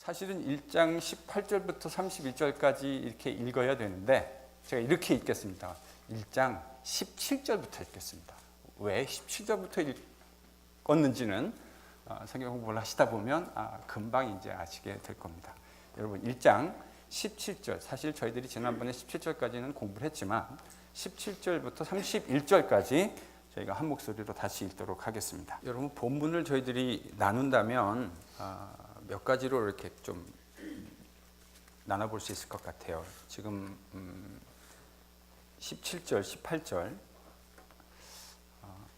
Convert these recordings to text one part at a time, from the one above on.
사실은 1장 18절부터 31절까지 이렇게 읽어야 되는데 제가 이렇게 읽겠습니다. 1장 17절부터 읽겠습니다. 왜 17절부터 읽었는지는 성경 공부를 하시다 보면 금방 이제 아시게 될 겁니다. 여러분 1장 17절, 사실 저희들이 지난번에 17절까지는 공부를 했지만 17절부터 31절까지 저희가 한 목소리로 다시 읽도록 하겠습니다. 여러분 본문을 저희들이 나눈다면 몇 가지로 이렇게 좀 나눠볼 수 있을 것 같아요. 지금 17절, 18절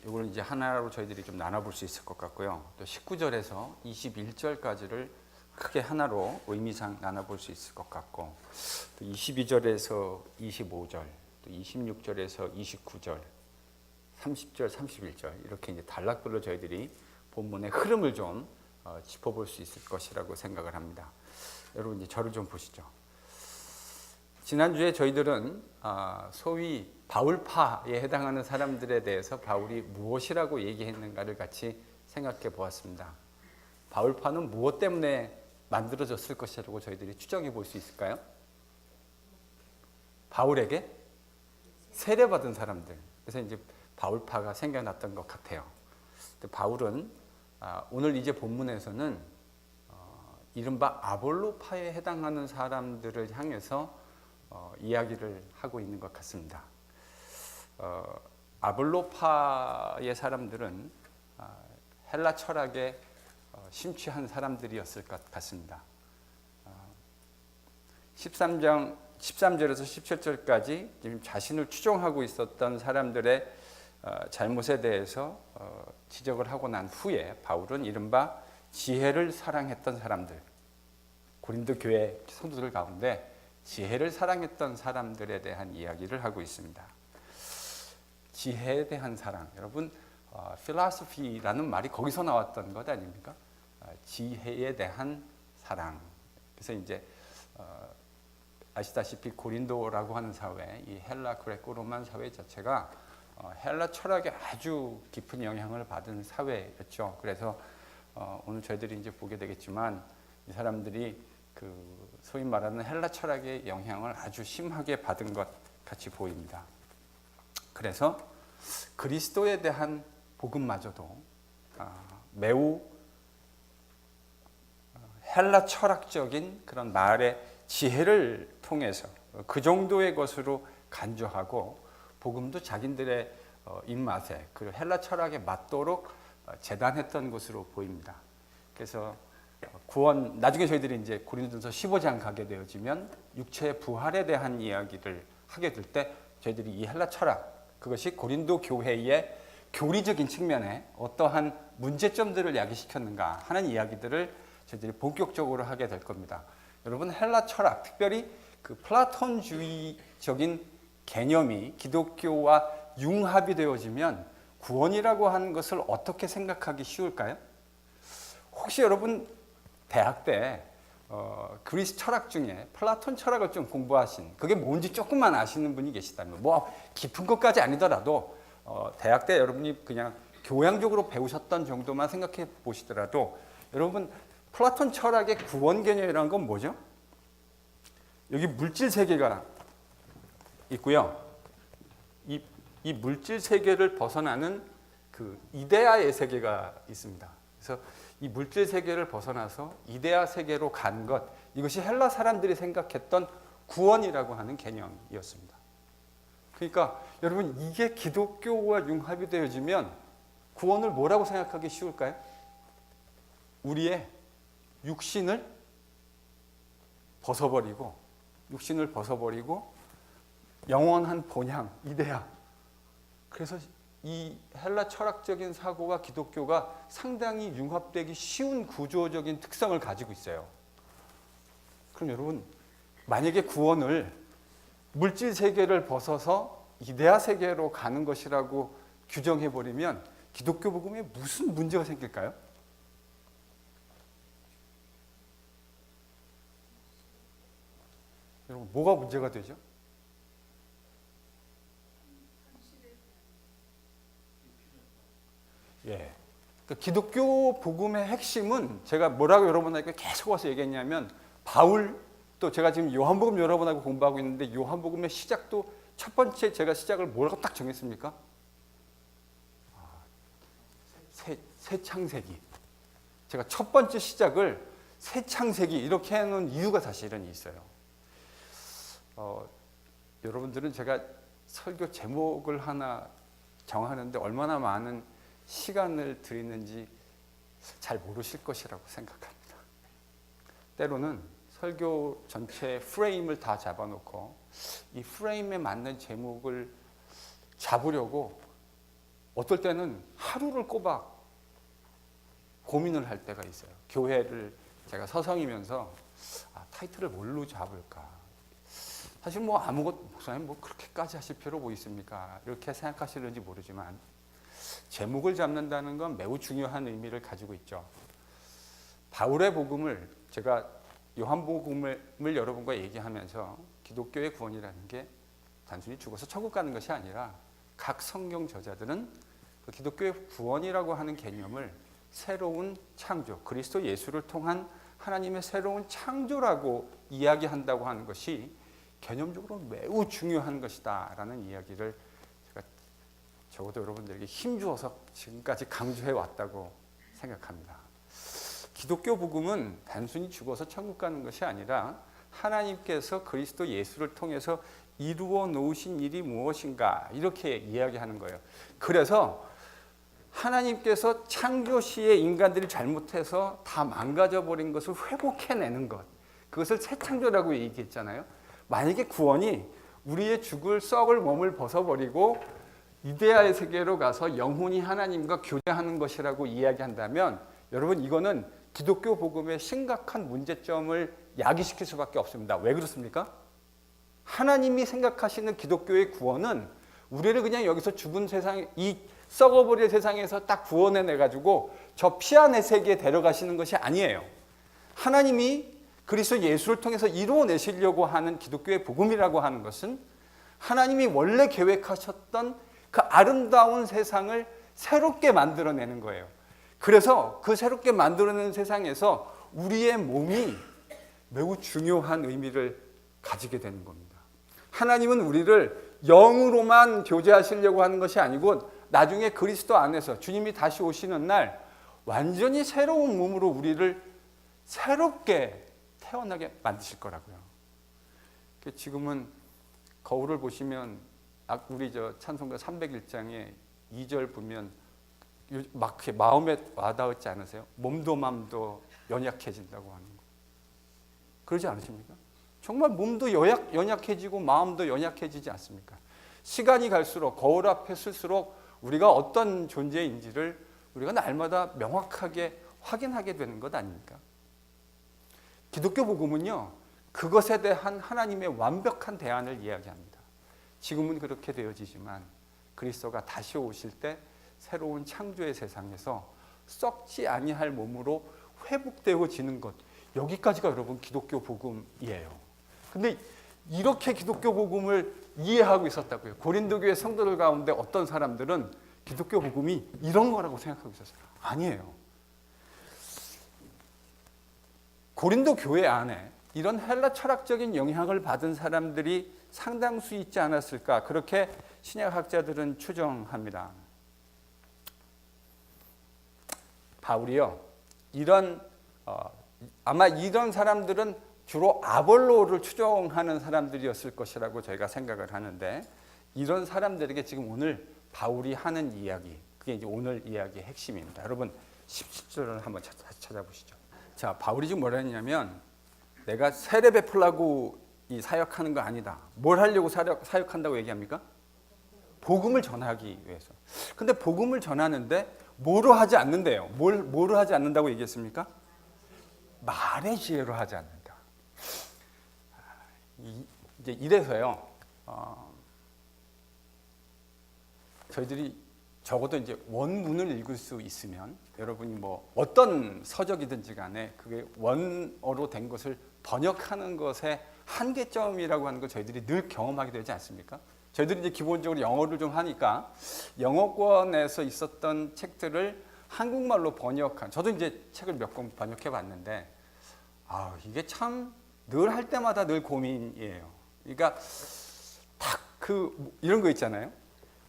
이걸 이제 하나로 저희들이 좀 나눠볼 수 있을 것 같고요. 또 19절에서 21절까지를 크게 하나로 의미상 나눠볼 수 있을 것 같고, 또 22절에서 25절, 또 26절에서 29절, 30절, 31절 이렇게 이제 단락별로 저희들이 본문의 흐름을 좀 짚어볼 수 있을 것이라고 생각을 합니다. 여러분 이제 저를 좀 보시죠. 지난주에 저희들은 소위 바울파에 해당하는 사람들에 대해서 바울이 무엇이라고 얘기했는가를 같이 생각해 보았습니다. 바울파는 무엇 때문에 만들어졌을 것이라고 저희들이 추정해 볼 수 있을까요? 바울에게 세례받은 사람들. 그래서 이제 바울파가 생겨났던 것 같아요. 바울은 오늘 이제 본문에서는 이른바 아볼로파에 해당하는 사람들을 향해서 이야기를 하고 있는 것 같습니다. 아볼로파의 사람들은 헬라 철학에 심취한 사람들이었을 것 같습니다. 13절에서 17절까지 지금 자신을 추종하고 있었던 사람들의 잘못에 대해서 지적을 하고 난 후에 바울은 이른바 지혜를 사랑했던 사람들, 고린도 교회 성도들 가운데 지혜를 사랑했던 사람들에 대한 이야기를 하고 있습니다. 지혜에 대한 사랑, 여러분 philosophy라는 말이 거기서 나왔던 것 아닙니까? 지혜에 대한 사랑. 그래서 이제 아시다시피 고린도라고 하는 사회, 이 헬라 그레코 로만 사회 자체가 헬라 철학에 아주 깊은 영향을 받은 사회였죠. 그래서 오늘 저희들이 이제 보게 되겠지만 이 사람들이 그 소위 말하는 헬라 철학의 영향을 아주 심하게 받은 것 같이 보입니다. 그래서 그리스도에 대한 복음마저도 매우 헬라 철학적인 그런 말의 지혜를 통해서 그 정도의 것으로 간주하고 복음도 자기들의 입맛에 그 헬라 철학에 맞도록 재단했던 것으로 보입니다. 그래서 구원, 나중에 저희들이 이제 고린도전서 15장 가게 되어지면 육체의 부활에 대한 이야기를 하게 될 때 저희들이 이 헬라 철학, 그것이 고린도 교회의 교리적인 측면에 어떠한 문제점들을 야기시켰는가 하는 이야기들을 저희들이 본격적으로 하게 될 겁니다. 여러분 헬라 철학, 특별히 그 플라톤주의적인 개념이 기독교와 융합이 되어지면 구원이라고 하는 것을 어떻게 생각하기 쉬울까요? 혹시 여러분 대학 때 그리스 철학 중에 플라톤 철학을 좀 공부하신, 그게 뭔지 조금만 아시는 분이 계시다면, 뭐 깊은 것까지 아니더라도 대학 때 여러분이 그냥 교양적으로 배우셨던 정도만 생각해 보시더라도 여러분 플라톤 철학의 구원 개념이라는 건 뭐죠? 여기 물질 세계가 있고요. 이 물질 세계를 벗어나는 그 이데아의 세계가 있습니다. 그래서 이 물질 세계를 벗어나서 이데아 세계로 간 것, 이것이 헬라 사람들이 생각했던 구원이라고 하는 개념이었습니다. 그러니까 여러분 이게 기독교와 융합이 되어지면 구원을 뭐라고 생각하기 쉬울까요? 우리의 육신을 벗어버리고 영원한 본향, 이데아. 그래서 이 헬라 철학적인 사고와 기독교가 상당히 융합되기 쉬운 구조적인 특성을 가지고 있어요. 그럼 여러분 만약에 구원을 물질 세계를 벗어서 이데아 세계로 가는 것이라고 규정해버리면 기독교 복음에 무슨 문제가 생길까요? 여러분 뭐가 문제가 되죠? 예. 기독교 복음의 핵심은 제가 뭐라고 여러분에게 계속 와서 얘기했냐면 바울, 또 제가 지금 요한복음 여러분하고 공부하고 있는데 요한복음의 시작도 첫 번째 제가 시작을 뭐라고 딱 정했습니까? 새 창세기. 제가 첫 번째 시작을 새 창세기 이렇게 해놓은 이유가 사실은 있어요. 여러분들은 제가 설교 제목을 하나 정하는데 얼마나 많은 시간을 들이는지 잘 모르실 것이라고 생각합니다. 때로는 설교 전체 프레임을 다 잡아놓고 이 프레임에 맞는 제목을 잡으려고 어떨 때는 하루를 꼬박 고민을 할 때가 있어요. 교회를 제가 서성이면서 타이틀을 뭘로 잡을까? 사실 뭐 아무것도 목사님 뭐 그렇게까지 하실 필요 뭐 있습니까? 이렇게 생각하시는지 모르지만 제목을 잡는다는 건 매우 중요한 의미를 가지고 있죠. 바울의 복음을 제가 요한복음을 여러분과 얘기하면서 기독교의 구원이라는 게 단순히 죽어서 천국 가는 것이 아니라 각 성경 저자들은 그 기독교의 구원이라고 하는 개념을 새로운 창조, 그리스도 예수를 통한 하나님의 새로운 창조라고 이야기한다고 하는 것이 개념적으로 매우 중요한 것이다라는 이야기를 제가 적어도 여러분들에게 힘주어서 지금까지 강조해 왔다고 생각합니다. 기독교 복음은 단순히 죽어서 천국 가는 것이 아니라 하나님께서 그리스도 예수를 통해서 이루어 놓으신 일이 무엇인가 이렇게 이야기하는 거예요. 그래서 하나님께서 창조 시에 인간들이 잘못해서 다 망가져 버린 것을 회복해내는 것, 그것을 새 창조라고 얘기했잖아요. 만약에 구원이 우리의 죽을 썩을 몸을 벗어버리고 이데아의 세계로 가서 영혼이 하나님과 교제하는 것이라고 이야기한다면 여러분 이거는 기독교 복음의 심각한 문제점을 야기시킬 수밖에 없습니다. 왜 그렇습니까? 하나님이 생각하시는 기독교의 구원은 우리를 그냥 여기서 죽은 세상, 이 썩어버릴 세상에서 딱 구원해내가지고 저 피안의 세계에 데려가시는 것이 아니에요. 하나님이 그리스도 예수를 통해서 이루어내시려고 하는 기독교의 복음이라고 하는 것은 하나님이 원래 계획하셨던 그 아름다운 세상을 새롭게 만들어내는 거예요. 그래서 그 새롭게 만들어내는 세상에서 우리의 몸이 매우 중요한 의미를 가지게 되는 겁니다. 하나님은 우리를 영으로만 교제하시려고 하는 것이 아니고 나중에 그리스도 안에서 주님이 다시 오시는 날 완전히 새로운 몸으로 우리를 새롭게 태어나게 만드실 거라고요. 지금은 거울을 보시면 우리 찬송가 301장에 2절 보면 막 마음에 와닿지 않으세요? 몸도 마음도 연약해진다고 하는 거. 그러지 않으십니까? 정말 몸도 연약해지고 마음도 연약해지지 않습니까? 시간이 갈수록 거울 앞에 쓸수록 우리가 어떤 존재인지를 우리가 날마다 명확하게 확인하게 되는 것 아닙니까? 기독교 복음은요, 그것에 대한 하나님의 완벽한 대안을 이야기합니다. 지금은 그렇게 되어지지만 그리스도가 다시 오실 때 새로운 창조의 세상에서 썩지 아니할 몸으로 회복되어지는 것, 여기까지가 여러분 기독교 복음이에요. 근데 이렇게 기독교 복음을 이해하고 있었다고요. 고린도 교회 성도들 가운데 어떤 사람들은 기독교 복음이 이런 거라고 생각하고 있었어요. 아니에요. 고린도 교회 안에 이런 헬라 철학적인 영향을 받은 사람들이 상당수 있지 않았을까, 그렇게 신약학자들은 추정합니다. 바울이요, 아마 이런 사람들은 주로 아볼로를 추종하는 사람들이었을 것이라고 저희가 생각을 하는데, 이런 사람들에게 지금 오늘 바울이 하는 이야기, 그게 이제 오늘 이야기의 핵심입니다. 여러분 17절을 한번 찾아보시죠. 자, 바울이 지금 뭐라 했냐면, 내가 세례 베풀라고 이 사역하는 거 아니다. 뭘 하려고 사역한다고 얘기합니까? 복음을 전하기 위해서. 근데 복음을 전하는데 뭐로 하지 않는데요? 뭐로 하지 않는다고 얘기했습니까? 말의 지혜로 하지 않는다. 이제 이래서요, 저희들이 적어도 이제 원문을 읽을 수 있으면, 여러분이 뭐 어떤 서적이든지 간에 그게 원어로 된 것을 번역하는 것의 한계점이라고 하는 걸 저희들이 늘 경험하게 되지 않습니까? 저희들이 이제 기본적으로 영어를 좀 하니까 영어권에서 있었던 책들을 한국말로 번역한, 저도 이제 책을 몇 권 번역해 봤는데 이게 참 늘 할 때마다 늘 고민이에요. 그러니까 딱 이런 거 있잖아요.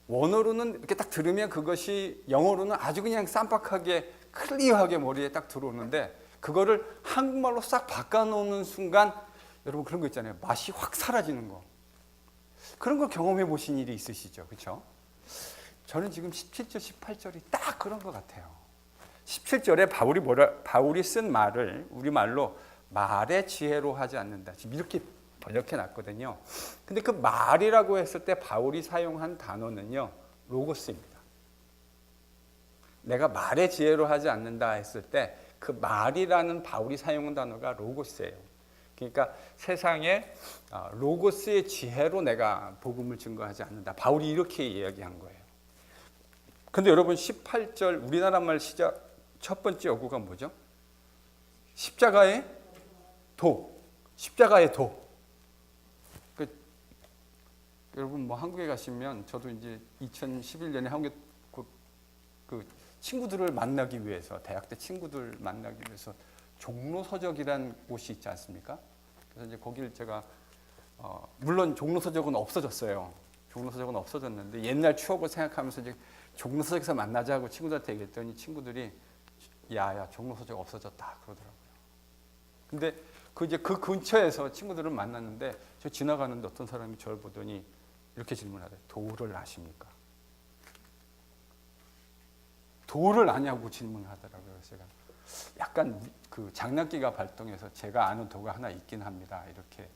원어로는 이렇게 딱 들으면 그것이 영어로는 아주 그냥 쌈박하게 클리어하게 머리에 딱 들어오는데 그거를 한국말로 싹 바꿔놓는 순간 여러분 그런 거 있잖아요. 맛이 확 사라지는 거. 그런 걸 경험해 보신 일이 있으시죠? 그렇죠? 저는 지금 17절, 18절이 딱 그런 것 같아요. 17절에 바울이 쓴 말을 우리말로 말의 지혜로 하지 않는다. 지금 이렇게 번역해 놨거든요. 근데 그 말이라고 했을 때 바울이 사용한 단어는요, 로고스입니다. 내가 말의 지혜로 하지 않는다 했을 때 그 말이라는 바울이 사용한 단어가 로고스예요. 그러니까 세상에 로고스의 지혜로 내가 복음을 증거하지 않는다. 바울이 이렇게 이야기한 거예요. 근데 여러분 18절 우리나라 말 시작 첫 번째 어구가 뭐죠? 십자가의 도. 십자가의 도. 여러분 뭐 한국에 가시면 저도 이제 2011년에 한국에 그 친구들을 만나기 위해서 대학 때 친구들 만나기 위해서 종로서적이라는 곳이 있지 않습니까? 그래서 이제 거기를 제가 물론 종로서적은 없어졌어요. 종로서적은 없어졌는데 옛날 추억을 생각하면서 이제 종로서적에서 만나자고 친구들한테 얘기했더니 친구들이 야야 종로서적 없어졌다 그러더라고요. 근데 그 근처에서 친구들을 만났는데 저 지나가는데 어떤 사람이 저를 보더니 이렇게 질문하더라고요. 도를 아십니까? 도를 아냐고 질문하더라고요. 제가 약간 그 장난기가 발동해서 제가 아는 도가 하나 있긴 합니다. 이렇게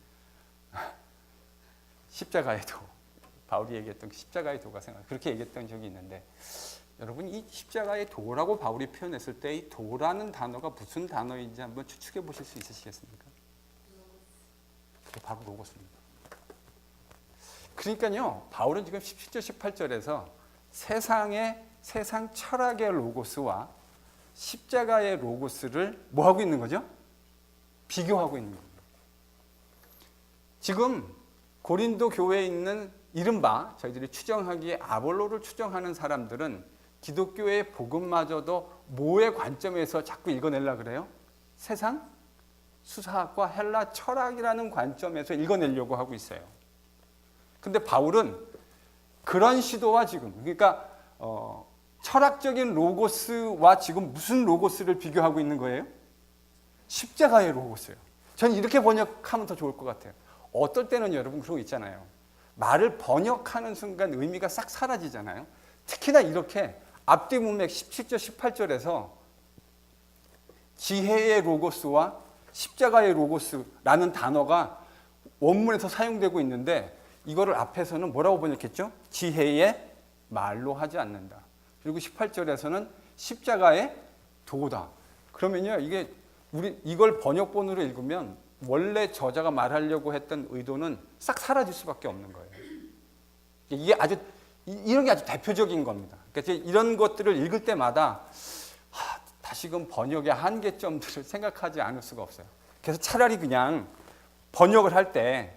십자가의 도. 바울이 얘기했던 십자가의 도가 그렇게 얘기했던 적이 있는데 여러분 이 십자가의 도라고 바울이 표현했을 때 이 도라는 단어가 무슨 단어인지 한번 추측해 보실 수 있으시겠습니까? 바로 로고스입니다. 그러니까요 바울은 지금 17절 18절에서 세상 철학의 로고스와 십자가의 로고스를 뭐 하고 있는 거죠? 비교하고 있는 겁니다. 지금 고린도 교회에 있는 이른바 저희들이 추정하기에 아볼로를 추정하는 사람들은 기독교의 복음마저도 뭐의 관점에서 자꾸 읽어내려고 그래요? 세상 수사학과 헬라 철학이라는 관점에서 읽어내려고 하고 있어요. 근데 바울은 그런 시도와 지금 그러니까 철학적인 로고스와 지금 무슨 로고스를 비교하고 있는 거예요? 십자가의 로고스예요. 저는 이렇게 번역하면 더 좋을 것 같아요. 어떨 때는 여러분 그런 거 있잖아요. 말을 번역하는 순간 의미가 싹 사라지잖아요. 특히나 이렇게 앞뒤 문맥 17절 18절에서 지혜의 로고스와 십자가의 로고스라는 단어가 원문에서 사용되고 있는데 이거를 앞에서는 뭐라고 번역했죠? 지혜의 말로 하지 않는다. 그리고 18절에서는 십자가의 도다. 그러면요, 이걸 번역본으로 읽으면 원래 저자가 말하려고 했던 의도는 싹 사라질 수밖에 없는 거예요. 이런 게 아주 대표적인 겁니다. 그러니까 이런 것들을 읽을 때마다 다시금 번역의 한계점들을 생각하지 않을 수가 없어요. 그래서 차라리 그냥 번역을 할 때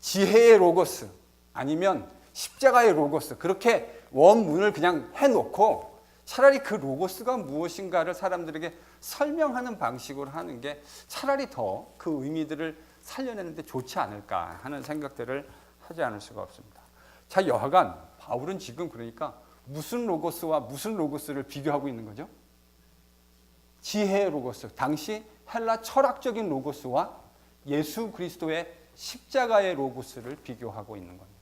지혜의 로고스 아니면 십자가의 로고스 그렇게 원문을 그냥 해놓고 차라리 그 로고스가 무엇인가를 사람들에게 설명하는 방식으로 하는 게 차라리 더 그 의미들을 살려내는 데 좋지 않을까 하는 생각들을 하지 않을 수가 없습니다. 자, 여하간 바울은 지금 그러니까 무슨 로고스와 무슨 로고스를 비교하고 있는 거죠? 지혜의 로고스, 당시 헬라 철학적인 로고스와 예수 그리스도의 십자가의 로고스를 비교하고 있는 겁니다.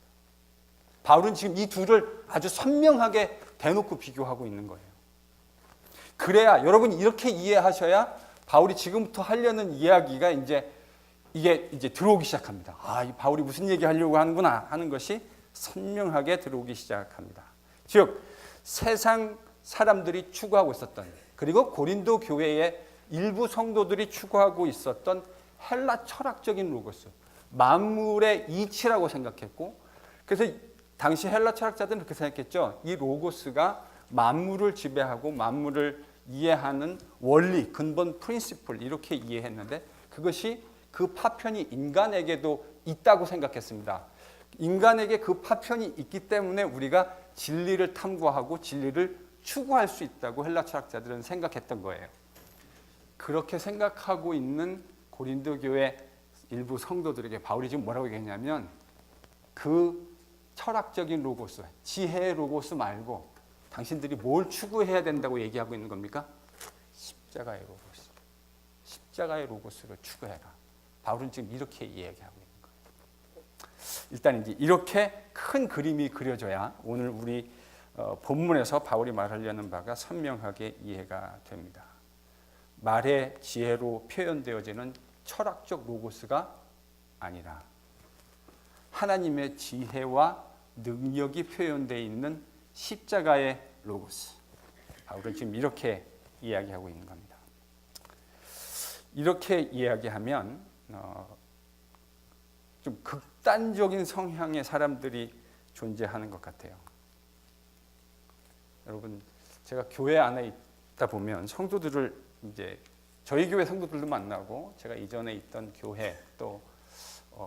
바울은 지금 이 둘을 아주 선명하게 대놓고 비교하고 있는 거예요. 그래야 여러분이 이렇게 이해하셔야 바울이 지금부터 하려는 이야기가 이게 들어오기 시작합니다. 이 바울이 무슨 얘기 하려고 하는구나 하는 것이 선명하게 들어오기 시작합니다. 즉 세상 사람들이 추구하고 있었던 그리고 고린도 교회의 일부 성도들이 추구하고 있었던 헬라 철학적인 로고스, 만물의 이치라고 생각했고 그래서 당시 헬라 철학자들은 그렇게 생각했죠. 이 로고스가 만물을 지배하고 만물을 이해하는 원리, 근본 프린시플 이렇게 이해했는데 그것이 그 파편이 인간에게도 있다고 생각했습니다. 인간에게 그 파편이 있기 때문에 우리가 진리를 탐구하고 진리를 추구할 수 있다고 헬라 철학자들은 생각했던 거예요. 그렇게 생각하고 있는 고린도 교회 일부 성도들에게 바울이 지금 뭐라고 얘기했냐면 그 철학적인 로고스, 지혜의 로고스 말고 당신들이 뭘 추구해야 된다고 얘기하고 있는 겁니까? 십자가의 로고스. 십자가의 로고스를 추구해라. 바울은 지금 이렇게 이야기하고 있는 거예요. 일단 이제 이렇게 큰 그림이 그려져야 오늘 우리 본문에서 바울이 말하려는 바가 선명하게 이해가 됩니다. 말의 지혜로 표현되어지는 철학적 로고스가 아니라 하나님의 지혜와 능력이 표현되어 있는 십자가의 로고스. 바울은 지금 이렇게 이야기하고 있는 겁니다. 이렇게 이야기하면 좀 극단적인 성향의 사람들이 존재하는 것 같아요. 여러분, 제가 교회 안에 있다 보면 성도들을 이제 저희 교회 성도들도 만나고 제가 이전에 있던 교회 또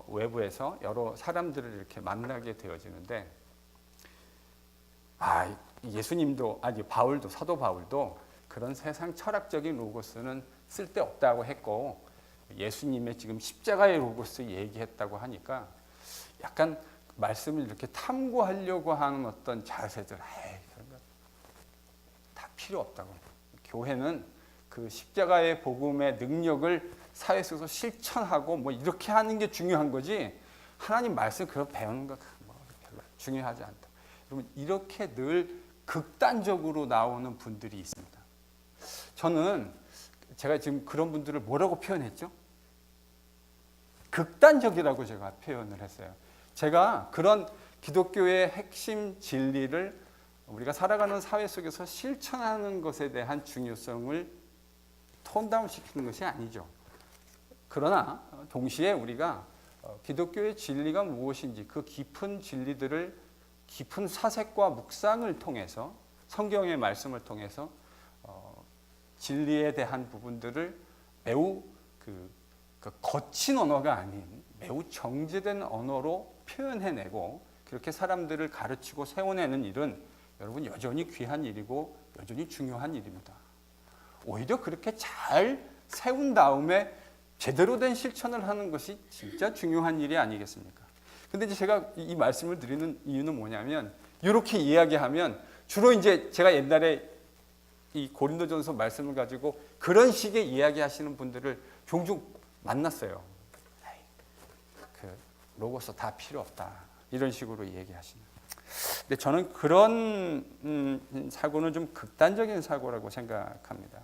외부에서 여러 사람들을 이렇게 만나게 되어지는데 예수님도 바울도 사도 바울도 그런 세상 철학적인 로고스는 쓸데없다고 했고 예수님의 지금 십자가의 로고스 얘기했다고 하니까 약간 말씀을 이렇게 탐구하려고 하는 어떤 자세들 그런 거 다 필요 없다고. 교회는 그 십자가의 복음의 능력을 사회 속에서 실천하고 뭐 이렇게 하는 게 중요한 거지 하나님 말씀 그거 배우는 거 별로 중요하지 않다. 여러분 이렇게 늘 극단적으로 나오는 분들이 있습니다. 저는 제가 지금 그런 분들을 뭐라고 표현했죠? 극단적이라고 제가 표현을 했어요. 제가 그런 기독교의 핵심 진리를 우리가 살아가는 사회 속에서 실천하는 것에 대한 중요성을 톤다운 시키는 것이 아니죠. 그러나 동시에 우리가 기독교의 진리가 무엇인지 그 깊은 진리들을 깊은 사색과 묵상을 통해서 성경의 말씀을 통해서 진리에 대한 부분들을 매우 그 거친 언어가 아닌 매우 정제된 언어로 표현해내고 그렇게 사람들을 가르치고 세워내는 일은 여러분 여전히 귀한 일이고 여전히 중요한 일입니다. 오히려 그렇게 잘 세운 다음에 제대로 된 실천을 하는 것이 진짜 중요한 일이 아니겠습니까? 근데 이제 제가 이 말씀을 드리는 이유는 뭐냐면 이렇게 이야기하면 주로 이제 제가 옛날에 이 고린도전서 말씀을 가지고 그런 식의 이야기하시는 분들을 종종 만났어요. 그 로고스 다 필요 없다 이런 식으로 얘기하시는. 근데 저는 그런 사고는 좀 극단적인 사고라고 생각합니다.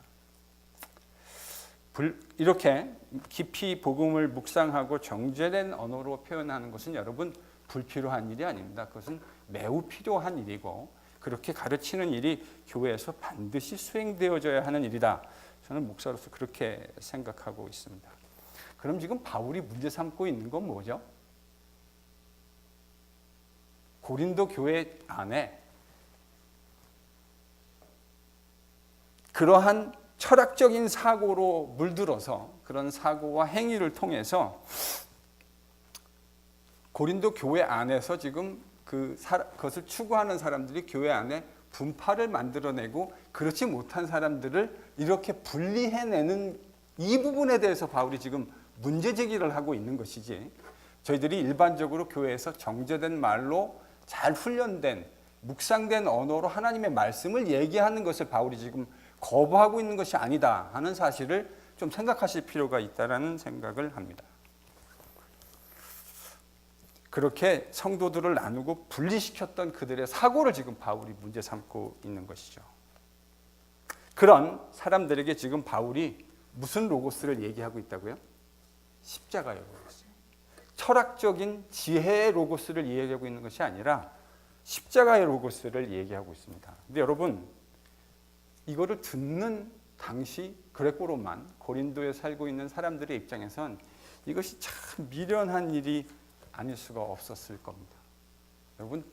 이렇게 깊이 복음을 묵상하고 정제된 언어로 표현하는 것은 여러분 불필요한 일이 아닙니다. 그것은 매우 필요한 일이고 그렇게 가르치는 일이 교회에서 반드시 수행되어져야 하는 일이다. 저는 목사로서 그렇게 생각하고 있습니다. 그럼 지금 바울이 문제 삼고 있는 건 뭐죠? 고린도 교회 안에 그러한 철학적인 사고로 물들어서 그런 사고와 행위를 통해서 고린도 교회 안에서 지금 그것을 추구하는 사람들이 교회 안에 분파를 만들어내고 그렇지 못한 사람들을 이렇게 분리해내는 이 부분에 대해서 바울이 지금 문제 제기를 하고 있는 것이지 저희들이 일반적으로 교회에서 정제된 말로 잘 훈련된 묵상된 언어로 하나님의 말씀을 얘기하는 것을 바울이 지금 거부하고 있는 것이 아니다 하는 사실을 좀 생각하실 필요가 있다라는 생각을 합니다. 그렇게 성도들을 나누고 분리시켰던 그들의 사고를 지금 바울이 문제 삼고 있는 것이죠. 그런 사람들에게 지금 바울이 무슨 로고스를 얘기하고 있다고요? 십자가의 로고스. 철학적인 지혜의 로고스를 얘기하고 있는 것이 아니라 십자가의 로고스를 얘기하고 있습니다. 근데 여러분 이거를 듣는 당시 그레코 로만 고린도에 살고 있는 사람들의 입장에선 이것이 참 미련한 일이 아닐 수가 없었을 겁니다. 여러분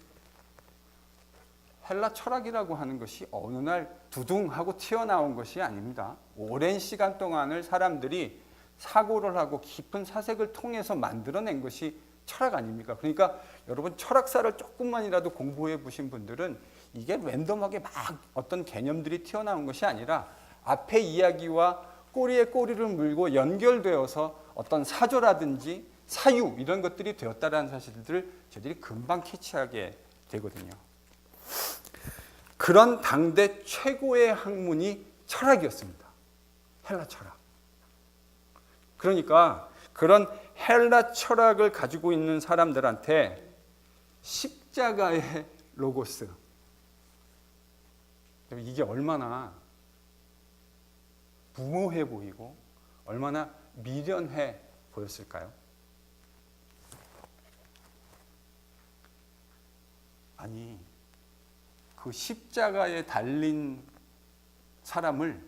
헬라 철학이라고 하는 것이 어느 날 두둥하고 튀어나온 것이 아닙니다. 오랜 시간 동안을 사람들이 사고를 하고 깊은 사색을 통해서 만들어낸 것이 철학 아닙니까? 그러니까 여러분 철학사를 조금만이라도 공부해 보신 분들은 이게 랜덤하게 막 어떤 개념들이 튀어나온 것이 아니라 앞에 이야기와 꼬리에 꼬리를 물고 연결되어서 어떤 사조라든지 사유 이런 것들이 되었다라는 사실들을 저희들이 금방 캐치하게 되거든요. 그런 당대 최고의 학문이 철학이었습니다. 헬라 철학. 그러니까 그런 헬라 철학을 가지고 있는 사람들한테 십자가의 로고스, 이게 얼마나 무모해 보이고 얼마나 미련해 보였을까요? 아니, 그 십자가에 달린 사람을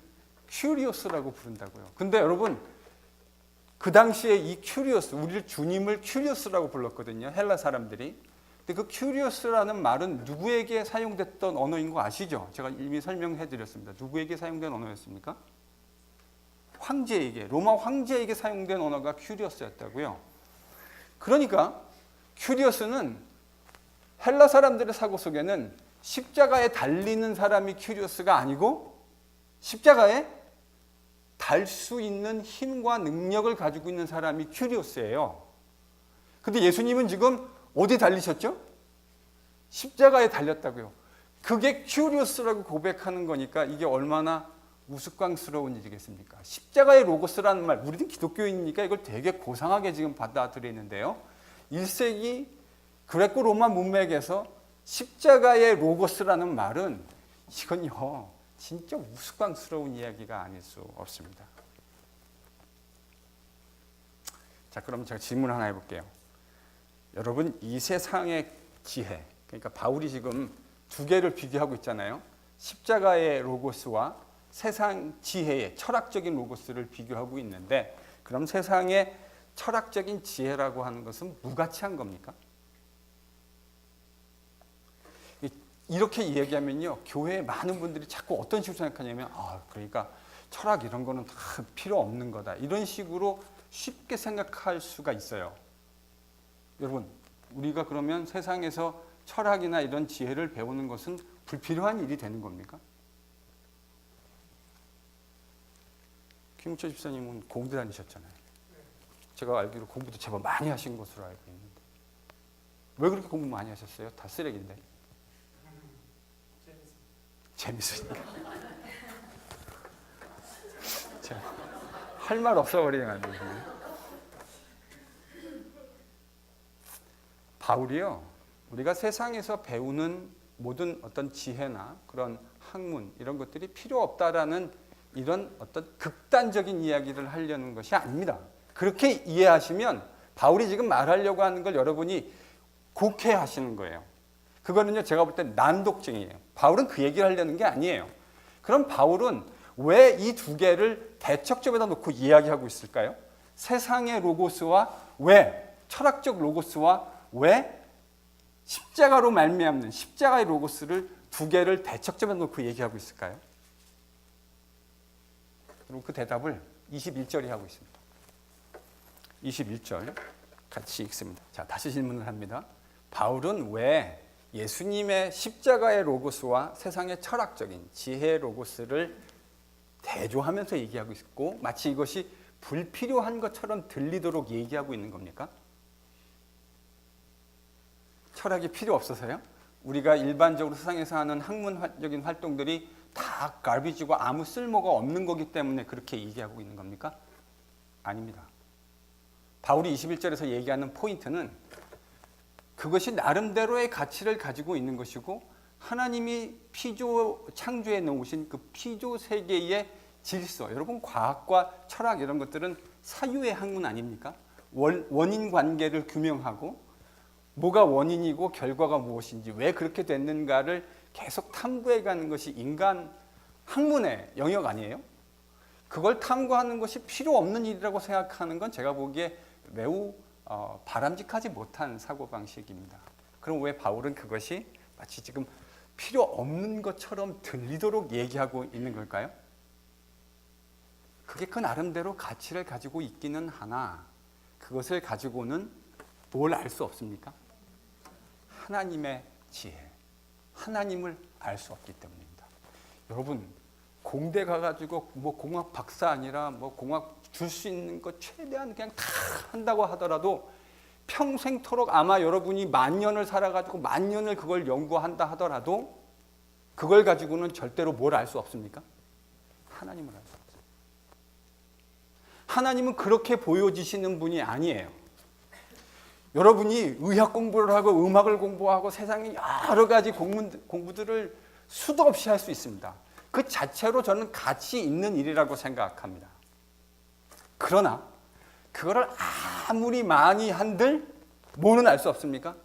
큐리오스라고 부른다고요. 근데 여러분, 그 당시에 이 큐리오스, 우리를 주님을 큐리오스라고 불렀거든요. 헬라 사람들이. 근데 그 큐리오스라는 말은 누구에게 사용됐던 언어인 거 아시죠? 제가 이미 설명해 드렸습니다. 누구에게 사용된 언어였습니까? 황제에게, 로마 황제에게 사용된 언어가 큐리오스였다고요. 그러니까 큐리오스는 헬라 사람들의 사고 속에는 십자가에 달리는 사람이 큐리오스가 아니고 십자가에 달 수 있는 힘과 능력을 가지고 있는 사람이 큐리오스예요. 근데 예수님은 지금 어디 달리셨죠? 십자가에 달렸다고요. 그게 큐리오스라고 고백하는 거니까 이게 얼마나 우스꽝스러운 일이겠습니까? 십자가의 로고스라는 말, 우리는 기독교인이니까 이걸 되게 고상하게 지금 받아들이는데요. 1세기 그레코 로마 문맥에서 십자가의 로고스라는 말은 이건요, 진짜 우스꽝스러운 이야기가 아닐 수 없습니다. 자, 그럼 제가 질문 하나 해볼게요. 여러분, 이 세상의 지혜, 그러니까 바울이 지금 두 개를 비교하고 있잖아요. 십자가의 로고스와 세상 지혜의 철학적인 로고스를 비교하고 있는데, 그럼 세상의 철학적인 지혜라고 하는 것은 무가치한 겁니까? 이렇게 이야기하면요, 교회에 많은 분들이 자꾸 어떤 식으로 생각하냐면, 그러니까 철학 이런 거는 다 필요 없는 거다, 이런 식으로 쉽게 생각할 수가 있어요. 여러분, 우리가 그러면 세상에서 철학이나 이런 지혜를 배우는 것은 불필요한 일이 되는 겁니까? 김우철 집사님은 공대 다니셨잖아요. 제가 알기로 공부도 제법 많이 하신 것으로 알고 있는데 왜 그렇게 공부 많이 하셨어요? 다 쓰레기인데. 재밌으니까. 할 말 없어버리는 안 되지. 바울이요, 우리가 세상에서 배우는 모든 어떤 지혜나 그런 학문 이런 것들이 필요 없다라는 이런 어떤 극단적인 이야기를 하려는 것이 아닙니다. 그렇게 이해하시면 바울이 지금 말하려고 하는 걸 여러분이 곡해하시는 거예요. 그거는요, 제가 볼 때 난독증이에요. 바울은 그 얘기를 하려는 게 아니에요. 그럼 바울은 왜 이 두 개를 대척점에다 놓고 이야기하고 있을까요? 세상의 로고스와 왜 철학적 로고스와 왜 십자가로 말미암는 십자가의 로고스를 두 개를 대척점에 놓고 얘기하고 있을까요? 그리고 그 대답을 21절이 하고 있습니다. 21절 같이 읽습니다. 자, 다시 질문을 합니다. 바울은 왜 예수님의 십자가의 로고스와 세상의 철학적인 지혜의 로고스를 대조하면서 얘기하고 있고 마치 이것이 불필요한 것처럼 들리도록 얘기하고 있는 겁니까? 철학이 필요 없어서요? 우리가 일반적으로 세상에서 하는 학문적인 활동들이 다 갈비지고 아무 쓸모가 없는 거기 때문에 그렇게 얘기하고 있는 겁니까? 아닙니다. 바울이 21절에서 얘기하는 포인트는 그것이 나름대로의 가치를 가지고 있는 것이고 하나님이 피조 창조해 놓으신 그 피조 세계의 질서, 여러분 과학과 철학 이런 것들은 사유의 학문 아닙니까? 원인 관계를 규명하고 뭐가 원인이고 결과가 무엇인지 왜 그렇게 됐는가를 계속 탐구해 가는 것이 인간 학문의 영역 아니에요? 그걸 탐구하는 것이 필요 없는 일이라고 생각하는 건 제가 보기에 매우 바람직하지 못한 사고방식입니다. 그럼 왜 바울은 그것이 마치 지금 필요 없는 것처럼 들리도록 얘기하고 있는 걸까요? 그게 그 나름대로 가치를 가지고 있기는 하나 그것을 가지고는 뭘 알 수 없습니까? 하나님의 지혜, 하나님을 알 수 없기 때문입니다. 여러분, 공대 가가지고 뭐 공학 박사 아니라 뭐 공학 줄 수 있는 것 최대한 그냥 다 한다고 하더라도 평생토록 아마 여러분이 만 년을 살아가지고 만 년을 그걸 연구한다 하더라도 그걸 가지고는 절대로 뭘 알 수 없습니까? 하나님을 알 수 없어요. 하나님은 그렇게 보여지시는 분이 아니에요. 여러분이 의학 공부를 하고 음악을 공부하고 세상에 여러 가지 공부들을 수도 없이 할 수 있습니다. 그 자체로 저는 가치 있는 일이라고 생각합니다. 그러나 그거를 아무리 많이 한들 뭐는 알 수 없습니까?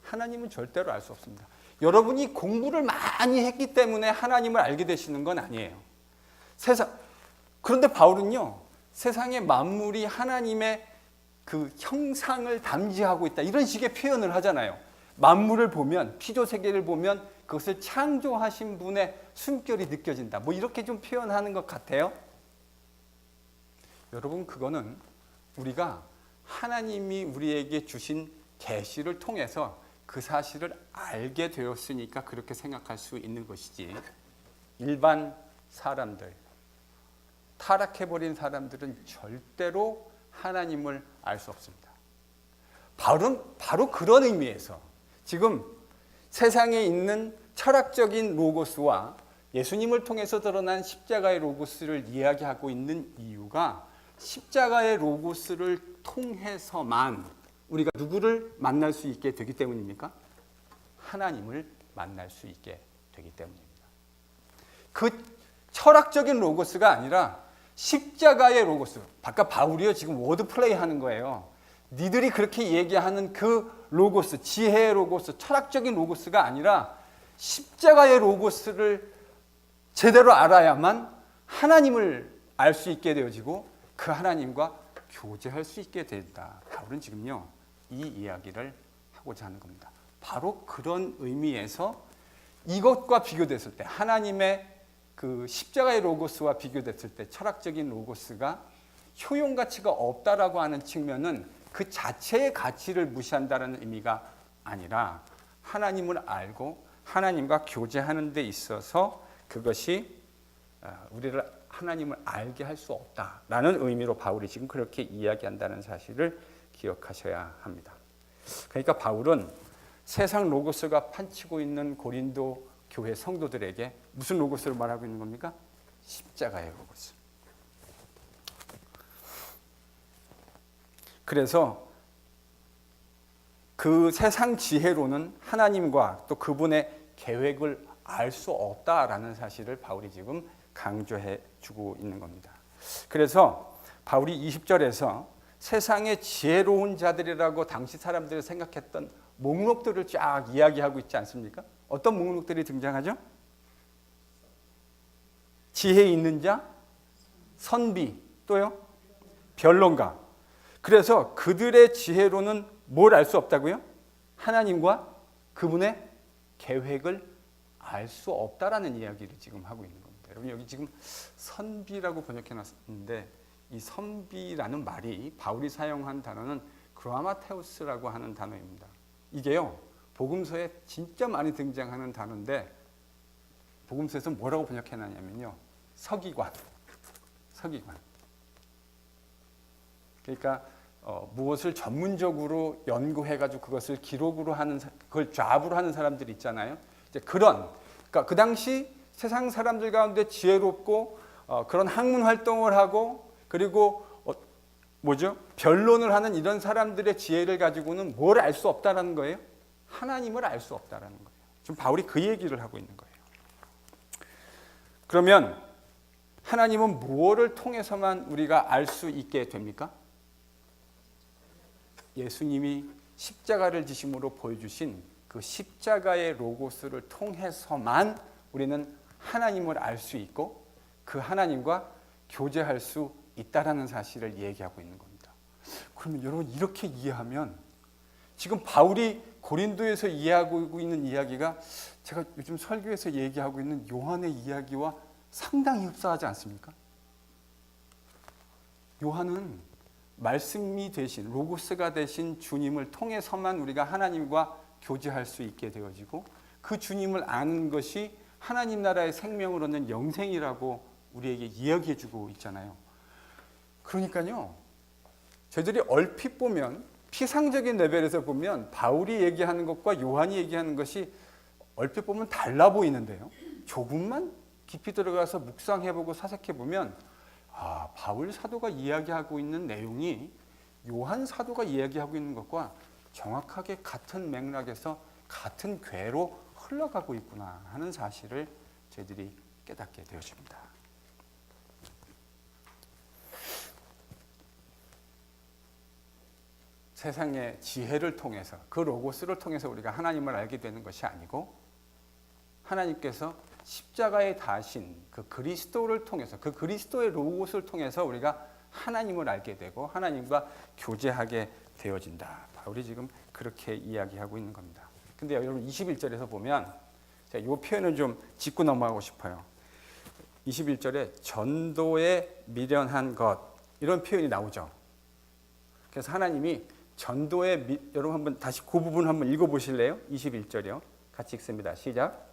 하나님은 절대로 알 수 없습니다. 여러분이 공부를 많이 했기 때문에 하나님을 알게 되시는 건 아니에요. 그런데 바울은요, 세상의 만물이 하나님의 그 형상을 담지하고 있다, 이런 식의 표현을 하잖아요. 만물을 보면, 피조세계를 보면 그것을 창조하신 분의 숨결이 느껴진다, 뭐 이렇게 좀 표현하는 것 같아요. 여러분, 그거는 우리가 하나님이 우리에게 주신 계시를 통해서 그 사실을 알게 되었으니까 그렇게 생각할 수 있는 것이지, 일반 사람들, 타락해버린 사람들은 절대로 하나님을 알 수 없습니다. 바로 그런 의미에서 지금 세상에 있는 철학적인 로고스와 예수님을 통해서 드러난 십자가의 로고스를 이야기하고 있는 이유가, 십자가의 로고스를 통해서만 우리가 누구를 만날 수 있게 되기 때문입니까? 하나님을 만날 수 있게 되기 때문입니다. 그 철학적인 로고스가 아니라 십자가의 로고스. 아까 바울이요, 지금 워드 플레이 하는 거예요. 니들이 그렇게 얘기하는 그 로고스, 지혜의 로고스, 철학적인 로고스가 아니라 십자가의 로고스를 제대로 알아야만 하나님을 알 수 있게 되어지고 그 하나님과 교제할 수 있게 된다. 바울은 지금요, 이 이야기를 하고자 하는 겁니다. 바로 그런 의미에서 이것과 비교됐을 때, 하나님의 그 십자가의 로고스와 비교됐을 때 철학적인 로고스가 효용 가치가 없다라고 하는 측면은 그 자체의 가치를 무시한다는 의미가 아니라 하나님을 알고 하나님과 교제하는 데 있어서 그것이 우리를 하나님을 알게 할 수 없다라는 의미로 바울이 지금 그렇게 이야기한다는 사실을 기억하셔야 합니다. 그러니까 바울은 세상 로고스가 판치고 있는 고린도 교회 성도들에게 무슨 로고스를 말하고 있는 겁니까? 십자가의 로고스. 그래서 그 세상 지혜로는 하나님과 또 그분의 계획을 알 수 없다라는 사실을 바울이 지금 강조해 주고 있는 겁니다. 그래서 바울이 20절에서 세상의 지혜로운 자들이라고 당시 사람들이 생각했던 목록들을 쫙 이야기하고 있지 않습니까? 어떤 목록들이 등장하죠? 지혜 있는 자, 선비, 또요? 변론가. 그래서 그들의 지혜로는 뭘 알 수 없다고요? 하나님과 그분의 계획을 알 수 없다라는 이야기를 지금 하고 있는 겁니다. 여러분, 여기 지금 선비라고 번역해 놨는데 이 선비라는 말이 바울이 사용한 단어는 그라마테우스라고 하는 단어입니다. 이게요, 복음서에 진짜 많이 등장하는 단어인데 복음서에서 뭐라고 번역해 놨냐면요, 서기관. 그러니까 무엇을 전문적으로 연구해가지고 그것을 기록으로 하는, 그걸 잡으로 하는 사람들이 있잖아요. 이제 그러니까 그 당시 세상 사람들 가운데 지혜롭고 그런 학문 활동을 하고 그리고 변론을 하는 이런 사람들의 지혜를 가지고는 뭘 알 수 없다라는 거예요? 하나님을 알 수 없다라는 거예요. 지금 바울이 그 얘기를 하고 있는 거예요. 그러면 하나님은 무엇을 통해서만 우리가 알 수 있게 됩니까? 예수님이 십자가를 지심으로 보여주신 그 십자가의 로고스를 통해서만 우리는 하나님을 알 수 있고 그 하나님과 교제할 수 있다라는 사실을 얘기하고 있는 겁니다. 그러면 여러분, 이렇게 이해하면 지금 바울이 고린도에서 이해하고 있는 이야기가 제가 요즘 설교에서 얘기하고 있는 요한의 이야기와 상당히 흡사하지 않습니까? 요한은 말씀이 되신, 로고스가 되신 주님을 통해서만 우리가 하나님과 교제할 수 있게 되어지고 그 주님을 아는 것이 하나님 나라의 생명을 얻는 영생이라고 우리에게 이야기해 주고 있잖아요. 그러니까요, 저희들이 얼핏 보면, 피상적인 레벨에서 보면 바울이 얘기하는 것과 요한이 얘기하는 것이 얼핏 보면 달라 보이는데요, 조금만 깊이 들어가서 묵상해보고 사색해보면 바울 사도가 이야기하고 있는 내용이 요한 사도가 이야기하고 있는 것과 정확하게 같은 맥락에서 같은 궤로 흘러가고 있구나 하는 사실을 저희들이 깨닫게 되어집니다. 세상의 지혜를 통해서, 그 로고스를 통해서 우리가 하나님을 알게 되는 것이 아니고, 하나님께서 십자가에 다신 그 그리스도를 통해서, 그 그리스도의 로고스를 통해서 우리가 하나님을 알게 되고 하나님과 교제하게 되어진다. 바울이 지금 그렇게 이야기하고 있는 겁니다. 근데 여러분 21절에서 보면, 제가 이 표현을 좀 짚고 넘어가고 싶어요. 21절에 전도에 미련한 것, 이런 표현이 나오죠. 그래서 하나님이 전도에 여러분 한번 다시 그 부분 한번 읽어보실래요? 21절이요. 같이 읽습니다. 시작.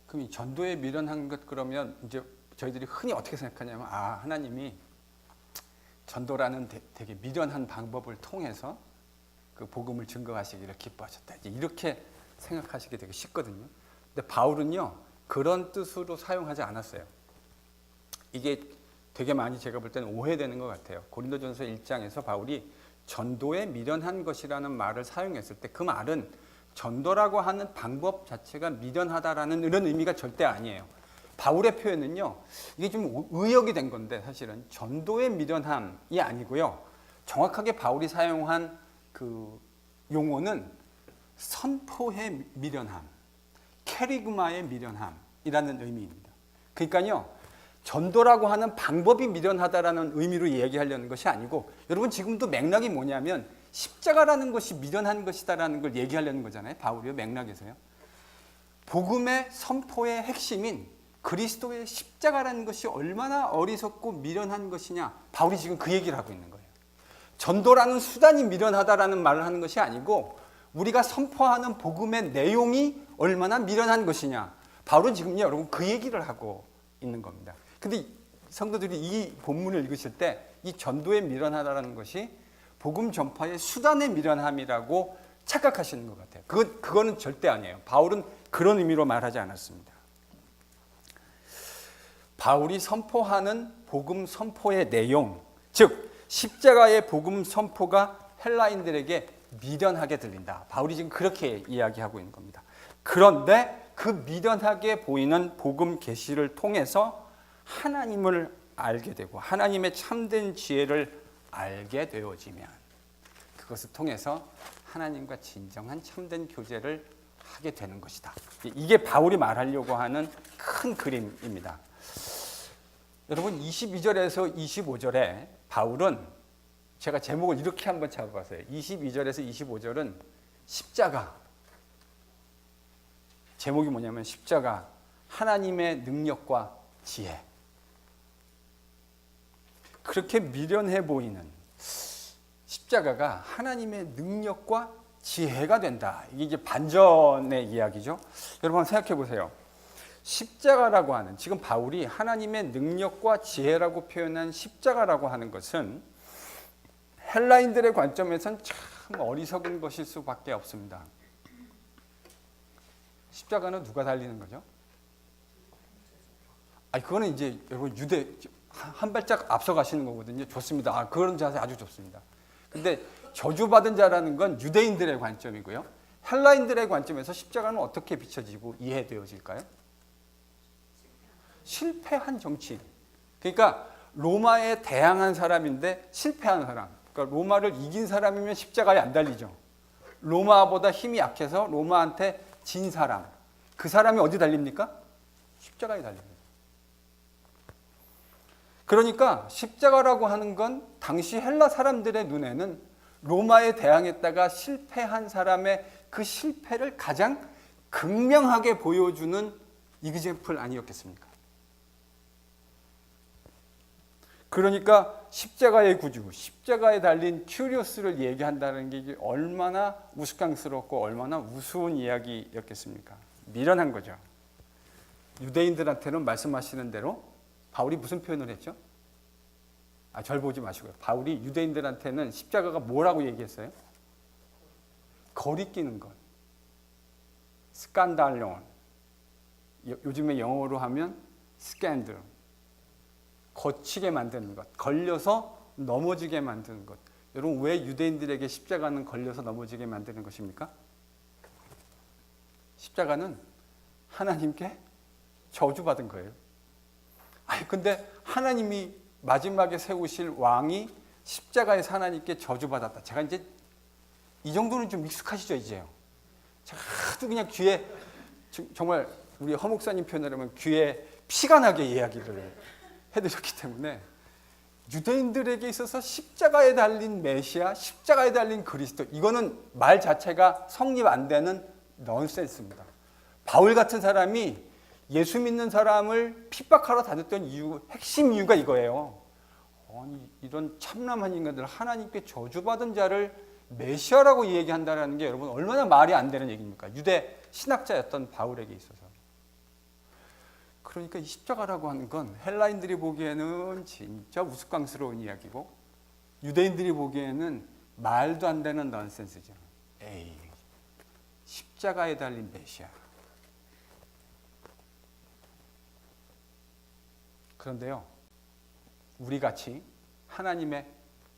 그럼 이 전도에 미련한 것, 그러면 이제 저희들이 흔히 어떻게 생각하냐면, 하나님이 전도라는 되게 미련한 방법을 통해서 그 복음을 증거하시기를 기뻐하셨다, 이렇게 생각하시게 되게 쉽거든요. 근데 바울은요, 그런 뜻으로 사용하지 않았어요. 이게 되게 많이 제가 볼 때는 오해되는 것 같아요. 고린도전서 1장에서 바울이 전도에 미련한 것이라는 말을 사용했을 때, 그 말은 전도라고 하는 방법 자체가 미련하다라는 이런 의미가 절대 아니에요. 바울의 표현은요, 이게 좀 의역이 된 건데, 사실은 전도의 미련함이 아니고요, 정확하게 바울이 사용한 그 용어는 선포의 미련함, 캐리그마의 미련함이라는 의미입니다. 그러니까요, 전도라고 하는 방법이 미련하다라는 의미로 얘기하려는 것이 아니고, 여러분 지금도 맥락이 뭐냐면 십자가라는 것이 미련한 것이다라는 걸 얘기하려는 거잖아요. 바울이요, 맥락에서요. 복음의 선포의 핵심인 그리스도의 십자가라는 것이 얼마나 어리석고 미련한 것이냐, 바울이 지금 그 얘기를 하고 있는 거예요. 전도라는 수단이 미련하다라는 말을 하는 것이 아니고, 우리가 선포하는 복음의 내용이 얼마나 미련한 것이냐, 바울은 지금요, 여러분 그 얘기를 하고 있는 겁니다. 근데 성도들이 이 본문을 읽으실 때 이 전도에 미련하다라는 것이 복음 전파의 수단의 미련함이라고 착각하시는 것 같아요. 그거는 절대 아니에요. 바울은 그런 의미로 말하지 않았습니다. 바울이 선포하는 복음 선포의 내용, 즉 십자가의 복음 선포가 헬라인들에게 미련하게 들린다. 바울이 지금 그렇게 이야기하고 있는 겁니다. 그런데 그 미련하게 보이는 복음 계시를 통해서 하나님을 알게 되고 하나님의 참된 지혜를 알게 되어지면, 그것을 통해서 하나님과 진정한 참된 교제를 하게 되는 것이다. 이게 바울이 말하려고 하는 큰 그림입니다. 여러분 22절에서 25절에 바울은, 제가 제목을 이렇게 한번 잡아봤어요. 22절에서 25절은 십자가, 제목이 뭐냐면 십자가, 하나님의 능력과 지혜. 그렇게 미련해 보이는 십자가가 하나님의 능력과 지혜가 된다. 이게 이제 반전의 이야기죠. 여러분 한번 생각해 보세요. 십자가라고 하는, 지금 바울이 하나님의 능력과 지혜라고 표현한 십자가라고 하는 것은 헬라인들의 관점에선 참 어리석은 것일 수밖에 없습니다. 십자가는 누가 달리는 거죠? 그거는 이제 여러분 유대 한 발짝 앞서 가시는 거거든요. 좋습니다. 그런 자세 아주 좋습니다. 근데 저주받은 자라는 건 유대인들의 관점이고요. 헬라인들의 관점에서 십자가는 어떻게 비춰지고 이해되어질까요? 실패한 정치인. 그러니까 로마에 대항한 사람인데 실패한 사람. 그러니까 로마를 이긴 사람이면 십자가에 안 달리죠. 로마보다 힘이 약해서 로마한테 진 사람. 그 사람이 어디 달립니까? 십자가에 달립니다. 그러니까 십자가라고 하는 건 당시 헬라 사람들의 눈에는 로마에 대항했다가 실패한 사람의 그 실패를 가장 극명하게 보여주는 이그젠플 아니었겠습니까? 그러니까 십자가의 구주, 십자가에 달린 큐리오스를 얘기한다는 게 이게 얼마나 우스꽝스럽고 얼마나 우스운 이야기였겠습니까? 미련한 거죠. 유대인들한테는 말씀하시는 대로 바울이 무슨 표현을 했죠? 절 보지 마시고요. 바울이 유대인들한테는 십자가가 뭐라고 얘기했어요? 거리끼는 것. 스칸달론. 요즘에 영어로 하면 스캔들. 거치게 만드는 것. 걸려서 넘어지게 만드는 것. 여러분, 왜 유대인들에게 십자가는 걸려서 넘어지게 만드는 것입니까? 십자가는 하나님께 저주받은 거예요. 근데 하나님이 마지막에 세우실 왕이 십자가에서 하나님께 저주받았다. 제가 이제 이 정도는 좀 익숙하시죠, 이제요. 제가 하도 그냥 귀에, 정말 우리 허 목사님 표현하면 귀에 피가 나게 이야기를 해드렸기 때문에 유대인들에게 있어서 십자가에 달린 메시아, 십자가에 달린 그리스도, 이거는 말 자체가 성립 안 되는 넌센스입니다. 바울 같은 사람이 예수 믿는 사람을 핍박하러 다녔던 이유, 핵심 이유가 이거예요. 아니, 이런 참남한 인간들, 하나님께 저주받은 자를 메시아라고 얘기한다는 게 여러분 얼마나 말이 안 되는 얘기입니까? 유대 신학자였던 바울에게 있어서. 그러니까 이 십자가라고 하는 건 헬라인들이 보기에는 진짜 우스꽝스러운 이야기고 유대인들이 보기에는 말도 안 되는 넌센스죠. 에이, 십자가에 달린 메시아. 그런데요, 우리같이 하나님의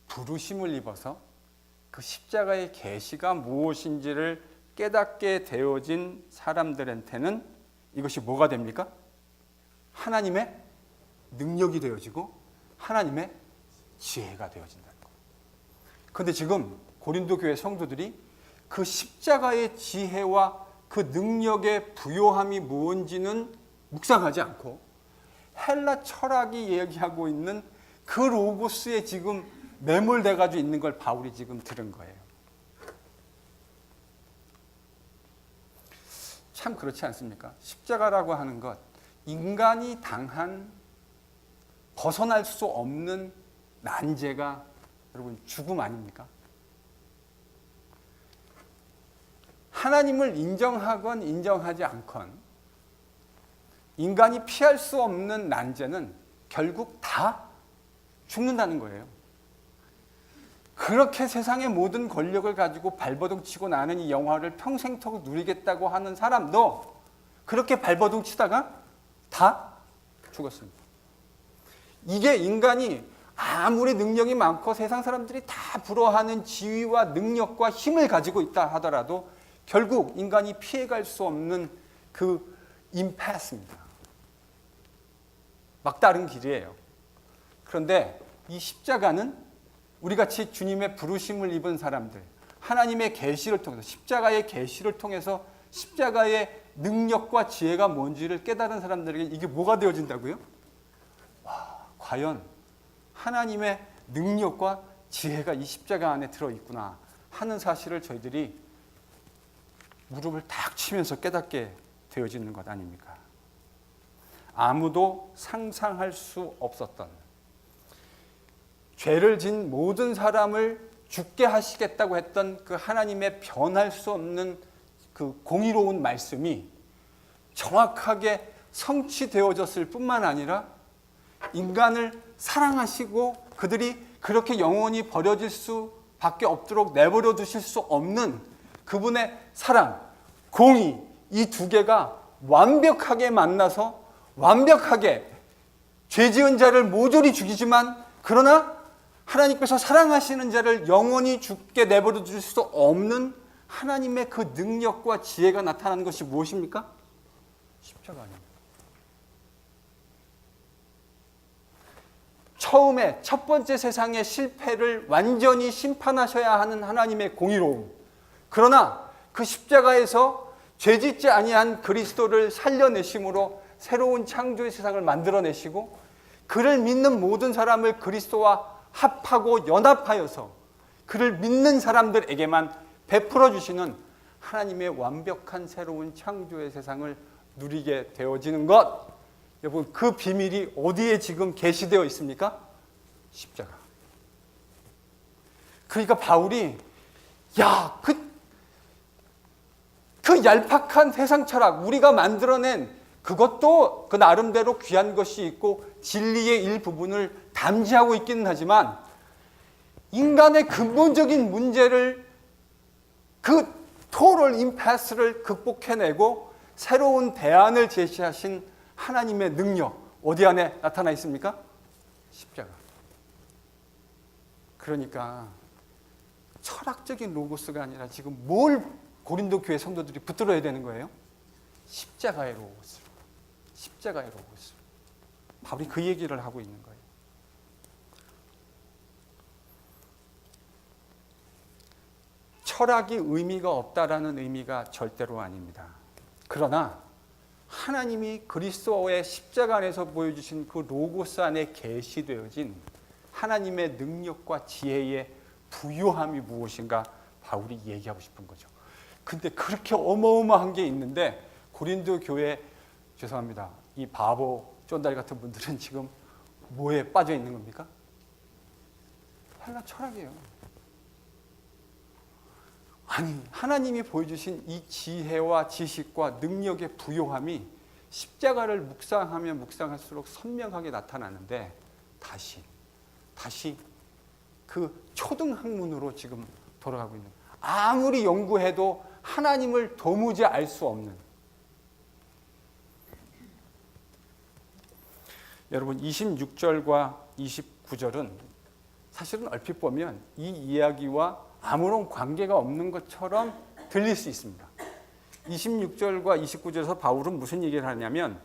부르심을 입어서 그 십자가의 계시가 무엇인지를 깨닫게 되어진 사람들한테는 이것이 뭐가 됩니까? 하나님의 능력이 되어지고 하나님의 지혜가 되어진다는 거예요. 그런데 지금 고린도 교회 성도들이 그 십자가의 지혜와 그 능력의 부요함이 뭔지는 묵상하지 않고 헬라 철학이 얘기하고 있는 그 로고스에 지금 매몰돼 가지고 있는 걸 바울이 지금 들은 거예요. 참 그렇지 않습니까? 십자가라고 하는 것, 인간이 당한 벗어날 수 없는 난제가 여러분 죽음 아닙니까? 하나님을 인정하건 인정하지 않건 인간이 피할 수 없는 난제는 결국 다 죽는다는 거예요. 그렇게 세상의 모든 권력을 가지고 발버둥 치고 나는 이 영화를 평생토록 누리겠다고 하는 사람도 그렇게 발버둥 치다가 다 죽었습니다. 이게 인간이 아무리 능력이 많고 세상 사람들이 다 부러워하는 지위와 능력과 힘을 가지고 있다 하더라도 결국 인간이 피해갈 수 없는 그 임패스입니다. 막다른 길이에요. 그런데 이 십자가는 우리같이 주님의 부르심을 입은 사람들, 하나님의 계시를 통해서, 십자가의 계시를 통해서 십자가의 능력과 지혜가 뭔지를 깨달은 사람들에게 이게 뭐가 되어진다고요? 와, 과연 하나님의 능력과 지혜가 이 십자가 안에 들어있구나 하는 사실을 저희들이 무릎을 탁 치면서 깨닫게 되어지는 것 아닙니까? 아무도 상상할 수 없었던 죄를 진 모든 사람을 죽게 하시겠다고 했던 그 하나님의 변할 수 없는 그 공의로운 말씀이 정확하게 성취되어졌을 뿐만 아니라 인간을 사랑하시고 그들이 그렇게 영원히 버려질 수밖에 없도록 내버려 두실 수 없는 그분의 사랑, 공의, 이 두 개가 완벽하게 만나서 완벽하게 죄 지은 자를 모조리 죽이지만 그러나 하나님께서 사랑하시는 자를 영원히 죽게 내버려 둘 수 없는 하나님의 그 능력과 지혜가 나타나는 것이 무엇입니까? 십자가 아닙니까? 처음에 첫 번째 세상의 실패를 완전히 심판하셔야 하는 하나님의 공의로움, 그러나 그 십자가에서 죄짓지 아니한 그리스도를 살려내심으로 새로운 창조의 세상을 만들어내시고 그를 믿는 모든 사람을 그리스도와 합하고 연합하여서 그를 믿는 사람들에게만 베풀어 주시는 하나님의 완벽한 새로운 창조의 세상을 누리게 되어지는 것, 여러분 그 비밀이 어디에 지금 계시되어 있습니까? 십자가. 그러니까 바울이 그 얄팍한 세상 철학, 우리가 만들어낸 그것도 그 나름대로 귀한 것이 있고 진리의 일부분을 담지하고 있기는 하지만 인간의 근본적인 문제를 그 토럴 임패스를 극복해내고 새로운 대안을 제시하신 하나님의 능력 어디 안에 나타나 있습니까? 십자가. 그러니까 철학적인 로고스가 아니라 지금 뭘 고린도 교회 성도들이 붙들어야 되는 거예요? 십자가의 로고스. 십자가의 로고스. 바울이 그 얘기를 하고 있는 거예요. 철학이 의미가 없다라는 의미가 절대로 아닙니다. 그러나 하나님이 그리스도의 십자가 안에서 보여주신 그 로고스 안에 계시되어진 하나님의 능력과 지혜의 부요함이 무엇인가 바울이 얘기하고 싶은 거죠. 근데 그렇게 어마어마한 게 있는데 고린도 교회, 죄송합니다, 이 바보 쫀다리 같은 분들은 지금 뭐에 빠져 있는 겁니까? 헬라 철학이에요. 아니, 하나님이 보여주신 이 지혜와 지식과 능력의 부요함이 십자가를 묵상하면 묵상할수록 선명하게 나타나는데 다시 그 초등학문으로 지금 돌아가고 있는, 아무리 연구해도 하나님을 도무지 알 수 없는. 여러분 26절과 29절은 사실은 얼핏 보면 이 이야기와 아무런 관계가 없는 것처럼 들릴 수 있습니다. 26절과 29절에서 바울은 무슨 얘기를 하냐면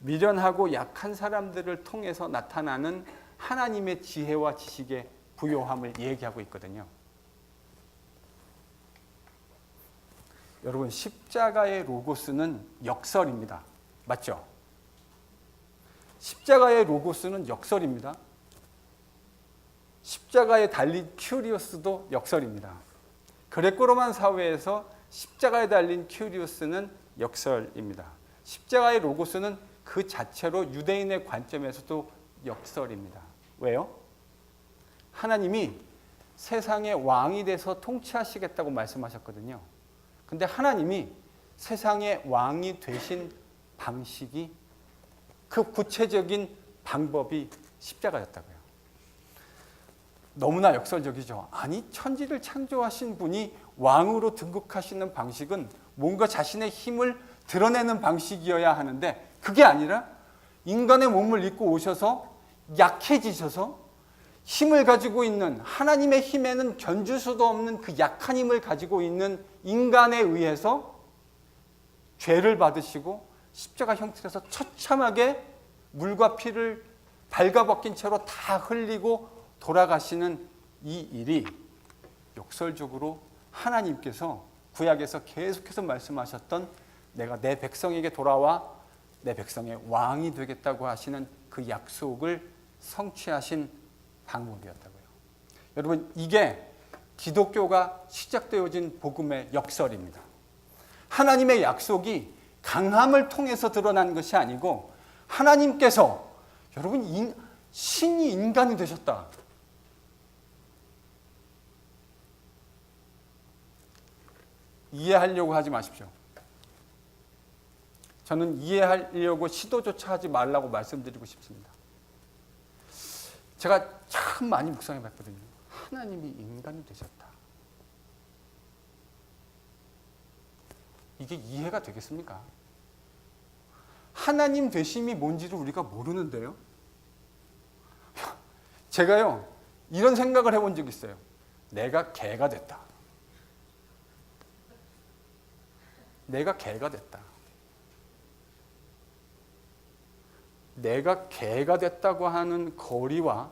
미련하고 약한 사람들을 통해서 나타나는 하나님의 지혜와 지식의 부요함을 얘기하고 있거든요. 여러분 십자가의 로고스는 역설입니다. 맞죠? 십자가의 로고스는 역설입니다. 십자가에 달린 큐리오스도 역설입니다. 그레코로만 사회에서 십자가에 달린 큐리오스는 역설입니다. 십자가의 로고스는 그 자체로 유대인의 관점에서도 역설입니다. 왜요? 하나님이 세상의 왕이 돼서 통치하시겠다고 말씀하셨거든요. 근데 하나님이 세상의 왕이 되신 방식이, 그 구체적인 방법이 십자가였다고요. 너무나 역설적이죠. 아니, 천지를 창조하신 분이 왕으로 등극하시는 방식은 뭔가 자신의 힘을 드러내는 방식이어야 하는데 그게 아니라 인간의 몸을 입고 오셔서 약해지셔서 힘을 가지고 있는, 하나님의 힘에는 견줄 수도 없는 그 약한 힘을 가지고 있는 인간에 의해서 죄를 받으시고 십자가 형틀에서 처참하게 물과 피를 발가벗긴 채로 다 흘리고 돌아가시는 이 일이 역설적으로 하나님께서 구약에서 계속해서 말씀하셨던 내가 내 백성에게 돌아와 내 백성의 왕이 되겠다고 하시는 그 약속을 성취하신 방법이었다고요. 여러분, 이게 기독교가 시작되어진 복음의 역설입니다. 하나님의 약속이 강함을 통해서 드러난 것이 아니고 하나님께서, 여러분, 신이 인간이 되셨다. 이해하려고 하지 마십시오. 저는 이해하려고 시도조차 하지 말라고 말씀드리고 싶습니다. 제가 참 많이 묵상해 봤거든요. 하나님이 인간이 되셨다. 이게 이해가 되겠습니까? 하나님 되심이 뭔지를 우리가 모르는데요. 제가요, 이런 생각을 해본 적이 있어요. 내가 개가 됐다. 내가 개가 됐다. 내가 개가 됐다고 하는 거리와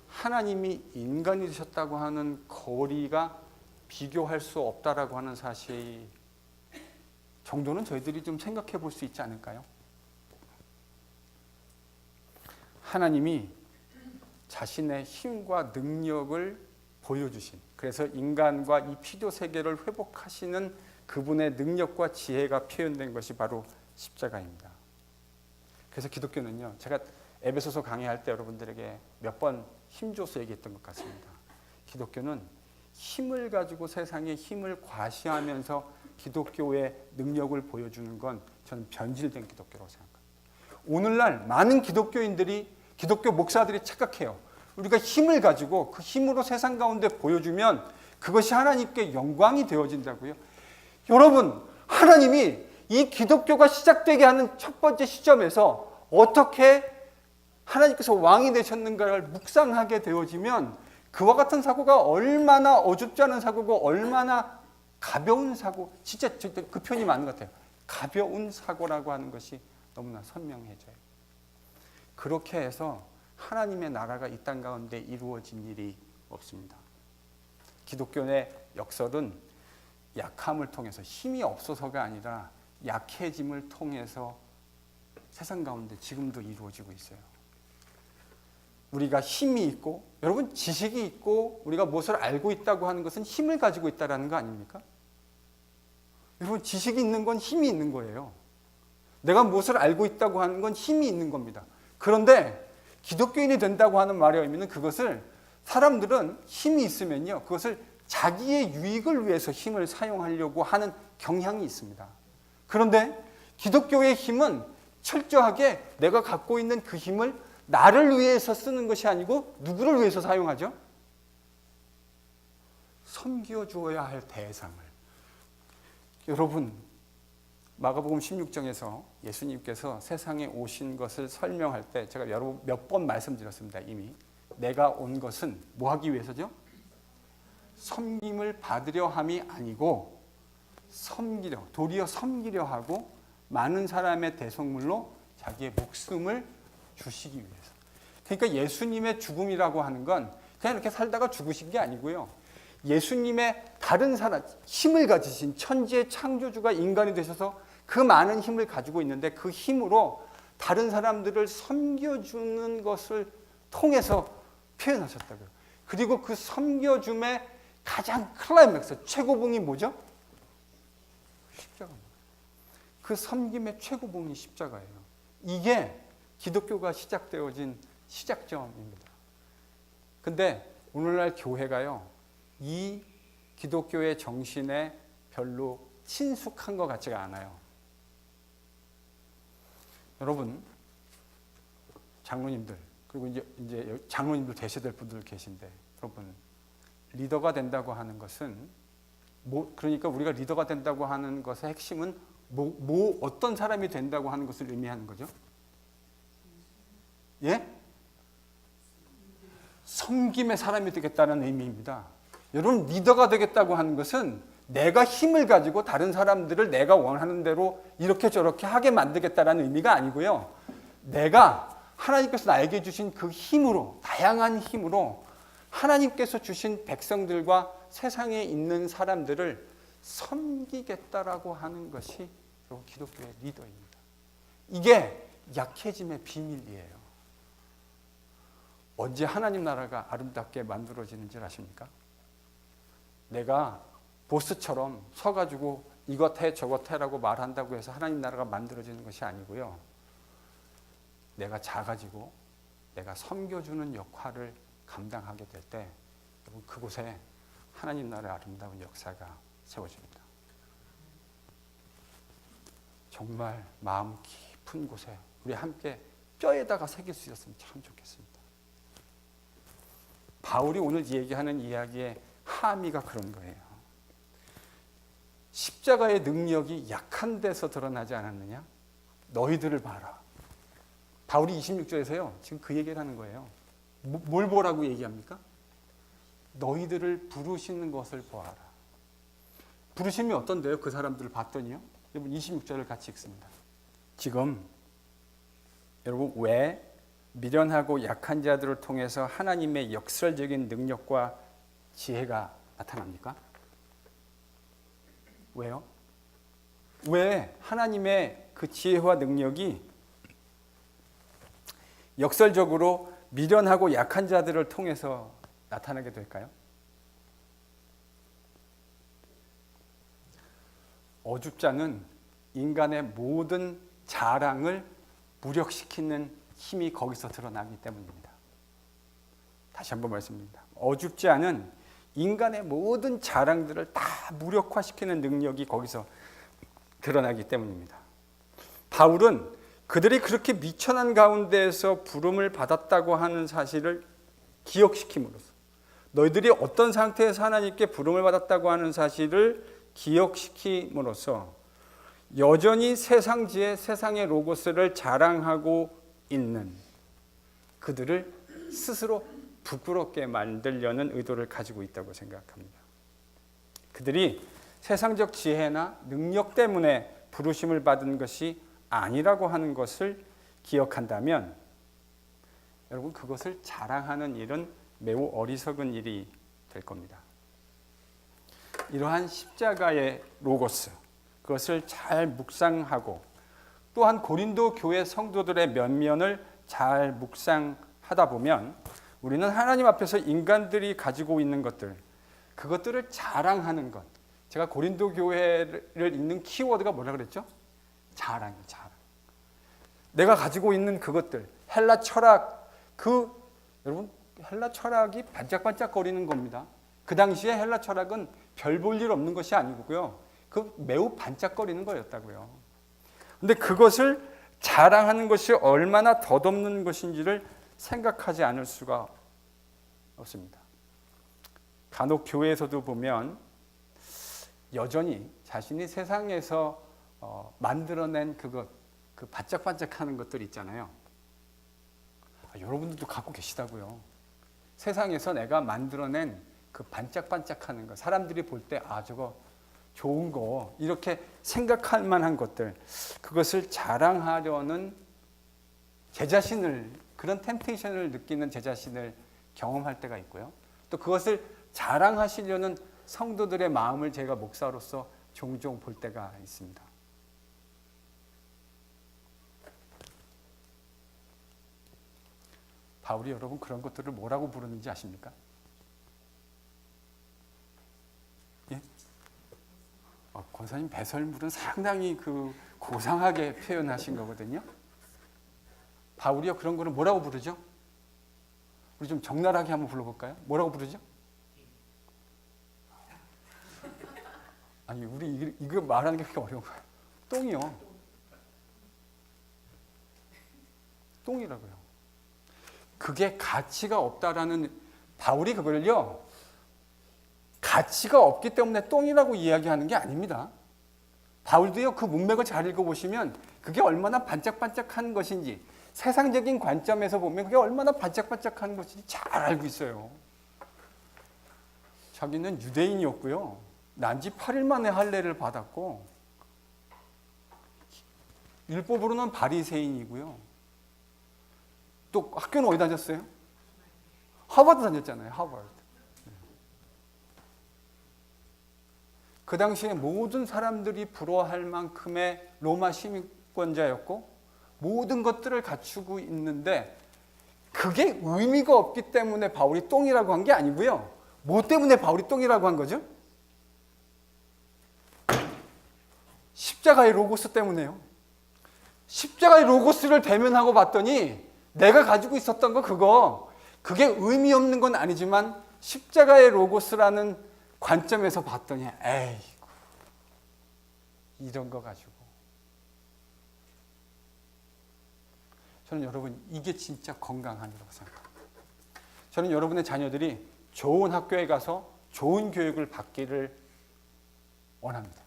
하나님이 인간이 되셨다고 하는 거리가 비교할 수 없다라고 하는 사실 정도는 저희들이 좀 생각해 볼 수 있지 않을까요? 하나님이 자신의 힘과 능력을 보여주신, 그래서 인간과 이 피조 세계를 회복하시는 그분의 능력과 지혜가 표현된 것이 바로 십자가입니다. 그래서 기독교는요, 제가 에베소서 강의할 때 여러분들에게 몇 번 힘줘서 얘기했던 것 같습니다. 기독교는 힘을 가지고 세상에 힘을 과시하면서 기독교의 능력을 보여주는 건 저는 변질된 기독교라고 생각합니다. 오늘날 많은 기독교인들이, 기독교 목사들이 착각해요. 우리가 힘을 가지고 그 힘으로 세상 가운데 보여주면 그것이 하나님께 영광이 되어진다고요. 여러분, 하나님이 이 기독교가 시작되게 하는 첫 번째 시점에서 어떻게 하나님께서 왕이 되셨는가를 묵상하게 되어지면 그와 같은 사고가 얼마나 어줍지 않은 사고고 얼마나 가벼운 사고, 진짜 그 표현이 맞는 것 같아요. 가벼운 사고라고 하는 것이 너무나 선명해져요. 그렇게 해서 하나님의 나라가 이 땅 가운데 이루어진 일이 없습니다. 기독교의 역설은 약함을 통해서, 힘이 없어서가 아니라 약해짐을 통해서 세상 가운데 지금도 이루어지고 있어요. 우리가 힘이 있고, 여러분 지식이 있고 우리가 무엇을 알고 있다고 하는 것은 힘을 가지고 있다는 거 아닙니까? 여러분 지식이 있는 건 힘이 있는 거예요. 내가 무엇을 알고 있다고 하는 건 힘이 있는 겁니다. 그런데 기독교인이 된다고 하는 말의 의미는 그것을, 사람들은 힘이 있으면요, 그것을 자기의 유익을 위해서 힘을 사용하려고 하는 경향이 있습니다. 그런데 기독교의 힘은 철저하게 내가 갖고 있는 그 힘을 나를 위해서 쓰는 것이 아니고 누구를 위해서 사용하죠? 섬겨주어야 할 대상을. 여러분, 마가복음 16장에서 예수님께서 세상에 오신 것을 설명할 때 제가 몇 번 말씀드렸습니다. 이미 내가 온 것은 뭐 하기 위해서죠? 섬김을 받으려 함이 아니고 도리어 섬기려 하고 많은 사람의 대속물로 자기의 목숨을 주시기 위해서. 그러니까 예수님의 죽음이라고 하는 건 그냥 이렇게 살다가 죽으신 게 아니고요, 예수님의 다른 사람, 힘을 가지신 천지의 창조주가 인간이 되셔서 그 많은 힘을 가지고 있는데 그 힘으로 다른 사람들을 섬겨주는 것을 통해서 표현하셨다고요. 그리고 그 섬겨줌의 가장 클라이맥스, 최고봉이 뭐죠? 십자가입니다. 그 섬김의 최고봉이 십자가예요. 이게 기독교가 시작되어진 시작점입니다. 근데 오늘날 교회가요, 이 기독교의 정신에 별로 친숙한 것 같지가 않아요. 여러분, 장로님들, 그리고 이제 장로님들 되셔야 될 분들 계신데, 여러분, 리더가 된다고 하는 것은 그러니까 우리가 리더가 된다고 하는 것의 핵심은 어떤 사람이 된다고 하는 것을 의미하는 거죠? 예? 섬김의 사람이 되겠다는 의미입니다. 여러분, 리더가 되겠다고 하는 것은 내가 힘을 가지고 다른 사람들을 내가 원하는 대로 이렇게 저렇게 하게 만들겠다는 의미가 아니고요, 내가 하나님께서 나에게 주신 그 힘으로, 다양한 힘으로 하나님께서 주신 백성들과 세상에 있는 사람들을 섬기겠다라고 하는 것이 기독교의 리더입니다. 이게 약해짐의 비밀이에요. 언제 하나님 나라가 아름답게 만들어지는 줄 아십니까? 내가 보스처럼 서가지고 이것 해 저것 해라고 말한다고 해서 하나님 나라가 만들어지는 것이 아니고요, 내가 작아지고 내가 섬겨주는 역할을 감당하게 될 때 그곳에 하나님 나라의 아름다운 역사가 세워집니다. 정말 마음 깊은 곳에 우리 함께 뼈에다가 새길 수 있었으면 참 좋겠습니다. 바울이 오늘 얘기하는 이야기의 함의가 그런 거예요. 십자가의 능력이 약한 데서 드러나지 않았느냐? 너희들을 봐라. 바울이 26절에서요, 지금 그 얘기를 하는 거예요. 뭘 보라고 얘기합니까? 너희들을 부르시는 것을 보아라. 부르심이 어떤데요? 그 사람들을 봤더니요. 여러분 26절을 같이 읽습니다. 지금 여러분 왜 미련하고 약한 자들을 통해서 하나님의 역설적인 능력과 지혜가 나타납니까? 왜요? 왜 하나님의 그 지혜와 능력이 역설적으로 미련하고 약한 자들을 통해서 나타나게 될까요? 어줍잖은 인간의 모든 자랑을 무력시키는 힘이 거기서 드러나기 때문입니다. 다시 한번 말씀드립니다. 어줍지 않은 인간의 모든 자랑들을 다 무력화시키는 능력이 거기서 드러나기 때문입니다. 바울은 그들이 그렇게 미천한 가운데에서 부름을 받았다고 하는 사실을 기억시킴으로써, 너희들이 어떤 상태에서 하나님께 부름을 받았다고 하는 사실을 기억시킴으로써 여전히 세상지에 세상의 로고스를 자랑하고 있는 그들을 스스로 부끄럽게 만들려는 의도를 가지고 있다고 생각합니다. 그들이 세상적 지혜나 능력 때문에 부르심을 받은 것이 아니라고 하는 것을 기억한다면 여러분, 그것을 자랑하는 일은 매우 어리석은 일이 될 겁니다. 이러한 십자가의 로고스, 그것을 잘 묵상하고 또한 고린도 교회 성도들의 면면을 잘 묵상하다 보면 우리는 하나님 앞에서 인간들이 가지고 있는 것들, 그것들을 자랑하는 것. 제가 고린도 교회를 읽는 키워드가 뭐라 그랬죠? 자랑이에요, 자랑. 내가 가지고 있는 그것들, 헬라 철학, 여러분, 헬라 철학이 반짝반짝거리는 겁니다. 그 당시에 헬라 철학은 별 볼 일 없는 것이 아니고요. 매우 반짝거리는 거였다고요. 근데 그것을 자랑하는 것이 얼마나 덧없는 것인지를 생각하지 않을 수가 없습니다. 간혹 교회에서도 보면 여전히 자신이 세상에서 만들어낸 그 반짝반짝하는 것들 있잖아요. 여러분들도 갖고 계시다고요. 세상에서 내가 만들어낸 그 반짝반짝하는 것, 사람들이 볼 때 저거 좋은 거, 이렇게 생각할 만한 것들, 그것을 자랑하려는 제 자신을, 그런 템테이션을 느끼는 제 자신을 경험할 때가 있고요. 또 그것을 자랑하시려는 성도들의 마음을 제가 목사로서 종종 볼 때가 있습니다. 바울이 여러분 그런 것들을 뭐라고 부르는지 아십니까? 예? 권사님 배설물은 상당히 고상하게 표현하신 거거든요. 바울이요, 그런 거는 뭐라고 부르죠? 우리 좀 적나라하게 한번 불러볼까요? 뭐라고 부르죠? 아니, 우리 이거 말하는 게 그렇게 어려운 거예요. 똥이요. 똥이라고요. 그게 가치가 없다라는, 바울이 그걸요, 가치가 없기 때문에 똥이라고 이야기하는 게 아닙니다. 바울도요, 그 문맥을 잘 읽어보시면 그게 얼마나 반짝반짝한 것인지, 세상적인 관점에서 보면 그게 얼마나 반짝반짝한 것인지 잘 알고 있어요. 자기는 유대인이었고요, 난지 8일 만에 할례를 받았고, 율법으로는 바리새인이고요. 또 학교는 어디 다녔어요? 하버드 다녔잖아요, 하버드. 그 당시에 모든 사람들이 부러워할 만큼의 로마 시민권자였고 모든 것들을 갖추고 있는데 그게 의미가 없기 때문에 바울이 똥이라고 한 게 아니고요. 뭐 때문에 바울이 똥이라고 한 거죠? 십자가의 로고스 때문에요. 십자가의 로고스를 대면하고 봤더니 내가 가지고 있었던 거 그게 의미 없는 건 아니지만 십자가의 로고스라는 관점에서 봤더니 에이구, 이런 거 가지고. 저는 여러분 이게 진짜 건강한 이라고 생각합니다. 저는 여러분의 자녀들이 좋은 학교에 가서 좋은 교육을 받기를 원합니다.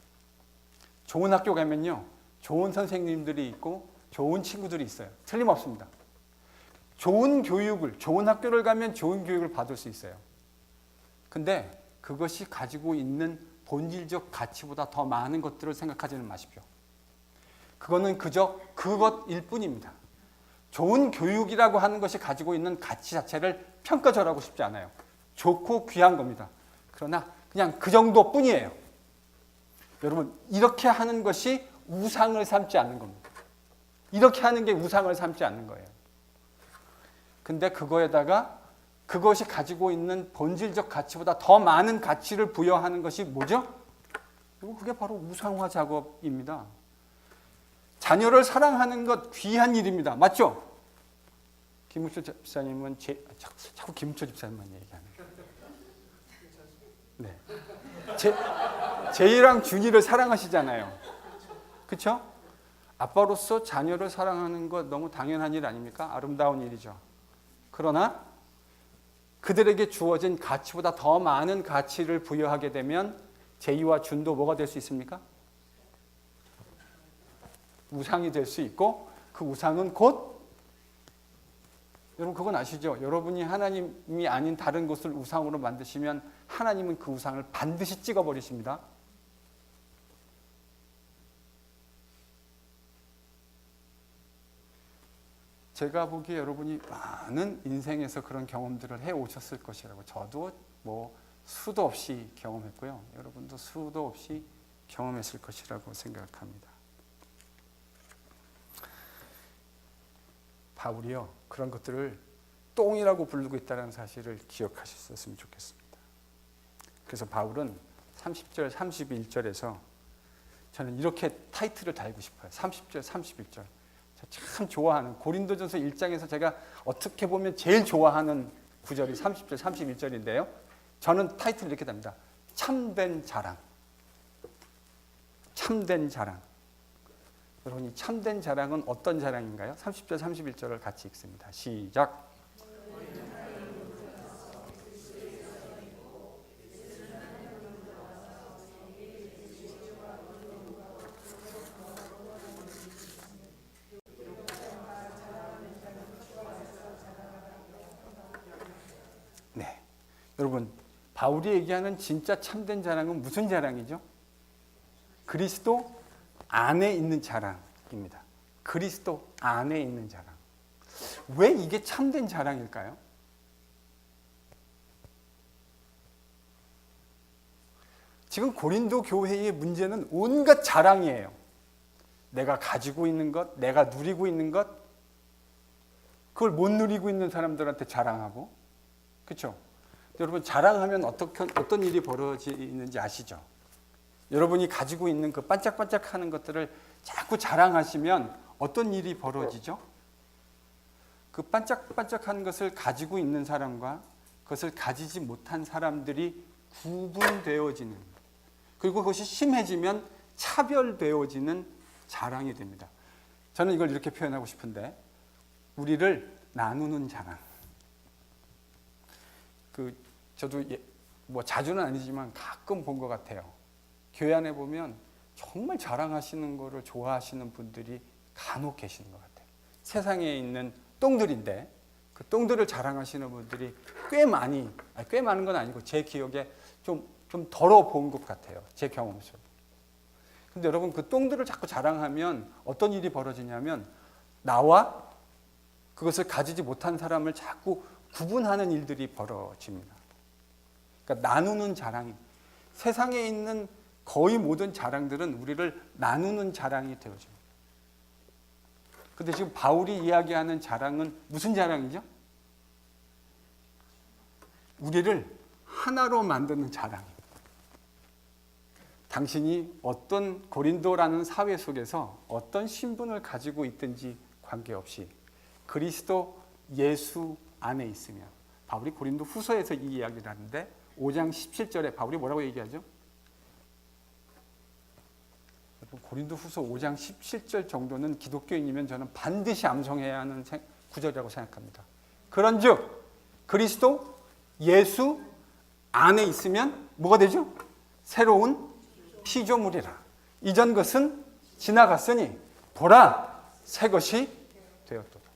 좋은 학교 가면요, 좋은 선생님들이 있고 좋은 친구들이 있어요. 틀림없습니다. 좋은 학교를 가면 좋은 교육을 받을 수 있어요. 근데 그것이 가지고 있는 본질적 가치보다 더 많은 것들을 생각하지는 마십시오. 그거는 그저 그것일 뿐입니다. 좋은 교육이라고 하는 것이 가지고 있는 가치 자체를 평가절하고 싶지 않아요. 좋고 귀한 겁니다. 그러나 그냥 그 정도뿐이에요. 여러분, 이렇게 하는 것이 우상을 삼지 않는 겁니다. 이렇게 하는 게 우상을 삼지 않는 거예요. 근데 그거에다가 그것이 가지고 있는 본질적 가치보다 더 많은 가치를 부여하는 것이 뭐죠? 그게 바로 우상화 작업입니다. 자녀를 사랑하는 것 귀한 일입니다. 맞죠? 김우철 집사님은 자꾸 김우철 집사님만 얘기하는. 네. 제이랑 준이를 사랑하시잖아요. 그렇죠? 아빠로서 자녀를 사랑하는 것 너무 당연한 일 아닙니까? 아름다운 일이죠. 그러나 그들에게 주어진 가치보다 더 많은 가치를 부여하게 되면 제이와 준도 뭐가 될 수 있습니까? 우상이 될 수 있고, 그 우상은 곧, 여러분 그건 아시죠? 여러분이 하나님이 아닌 다른 것을 우상으로 만드시면 하나님은 그 우상을 반드시 찍어버리십니다. 제가 보기에 여러분이 많은 인생에서 그런 경험들을 해오셨을 것이라고, 저도 뭐 수도 없이 경험했고요. 여러분도 수도 없이 경험했을 것이라고 생각합니다. 바울이요, 그런 것들을 똥이라고 부르고 있다는 사실을 기억하셨으면 좋겠습니다. 그래서 바울은 30절, 31절에서 저는 이렇게 타이틀을 달고 싶어요. 30절, 31절. 참 좋아하는, 고린도전서 1장에서 제가 어떻게 보면 제일 좋아하는 구절이 30절, 31절인데요. 저는 타이틀을 이렇게 답니다. 참된 자랑. 참된 자랑. 여러분, 이 참된 자랑은 어떤 자랑인가요? 30절, 31절을 같이 읽습니다. 시작. 네, 여러분, 바울이 얘기하는 진짜 참된 자랑은 무슨 자랑이죠? 그리스도 안에 있는 자랑입니다. 그리스도 안에 있는 자랑. 왜 이게 참된 자랑일까요? 지금 고린도 교회의 문제는 온갖 자랑이에요. 내가 가지고 있는 것, 내가 누리고 있는 것, 그걸 못 누리고 있는 사람들한테 자랑하고, 그렇죠? 여러분, 자랑하면 어떤 일이 벌어지는지 아시죠? 여러분이 가지고 있는 그 반짝반짝하는 것들을 자꾸 자랑하시면 어떤 일이 벌어지죠? 그 반짝반짝한 것을 가지고 있는 사람과 그것을 가지지 못한 사람들이 구분되어지는, 그리고 그것이 심해지면 차별되어지는 자랑이 됩니다. 저는 이걸 이렇게 표현하고 싶은데, 우리를 나누는 자랑. 저도 뭐 자주는 아니지만 가끔 본 것 같아요. 교회 안에 보면 정말 자랑하시는 거를 좋아하시는 분들이 간혹 계시는 것 같아요. 세상에 있는 똥들인데 그 똥들을 자랑하시는 분들이 꽤 많은 건 아니고 제 기억에 좀 덜어 본 것 같아요. 제 경험 속에. 근데 여러분, 그 똥들을 자꾸 자랑하면 어떤 일이 벌어지냐면 나와 그것을 가지지 못한 사람을 자꾸 구분하는 일들이 벌어집니다. 그러니까 나누는 자랑이, 세상에 있는 거의 모든 자랑들은 우리를 나누는 자랑이 되어집니다. 그런데 지금 바울이 이야기하는 자랑은 무슨 자랑이죠? 우리를 하나로 만드는 자랑입니다. 당신이 어떤 고린도라는 사회 속에서 어떤 신분을 가지고 있든지 관계없이 그리스도 예수 안에 있으면, 바울이 고린도 후서에서 이 이야기를 하는데 5장 17절에 바울이 뭐라고 얘기하죠? 고린도 후서 5장 17절 정도는 기독교인이면 저는 반드시 암송해야 하는 구절이라고 생각합니다. 그런즉 그리스도 예수 안에 있으면 뭐가 되죠? 새로운 피조물이라. 이전 것은 지나갔으니 보라, 새 것이 되었도다.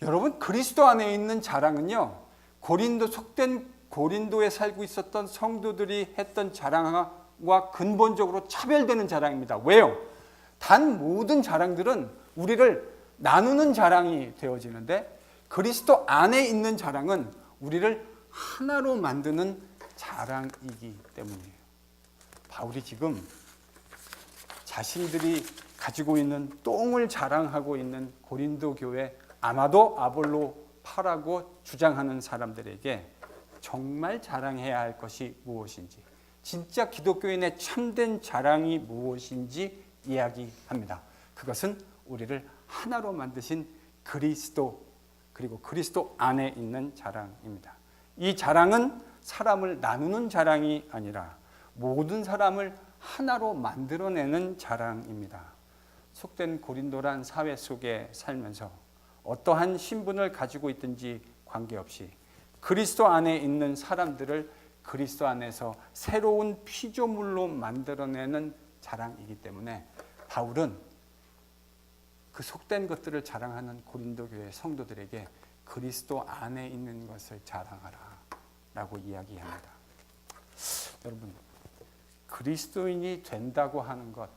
여러분, 그리스도 안에 있는 자랑은요, 속된 고린도에 살고 있었던 성도들이 했던 자랑과 근본적으로 차별되는 자랑입니다. 왜요? 단 모든 자랑들은 우리를 나누는 자랑이 되어지는데, 그리스도 안에 있는 자랑은 우리를 하나로 만드는 자랑이기 때문이에요. 바울이 지금 자신들이 가지고 있는 똥을 자랑하고 있는 고린도 교회, 아마도 아볼로 파라고 주장하는 사람들에게 정말 자랑해야 할 것이 무엇인지, 진짜 기독교인의 참된 자랑이 무엇인지 이야기합니다. 그것은 우리를 하나로 만드신 그리스도, 그리고 그리스도 안에 있는 자랑입니다. 이 자랑은 사람을 나누는 자랑이 아니라 모든 사람을 하나로 만들어내는 자랑입니다. 속된 고린도란 사회 속에 살면서 어떠한 신분을 가지고 있든지 관계없이 그리스도 안에 있는 사람들을 그리스도 안에서 새로운 피조물로 만들어내는 자랑이기 때문에 바울은 그 속된 것들을 자랑하는 고린도 교회 성도들에게 그리스도 안에 있는 것을 자랑하라 라고 이야기합니다. 여러분, 그리스도인이 된다고 하는 것,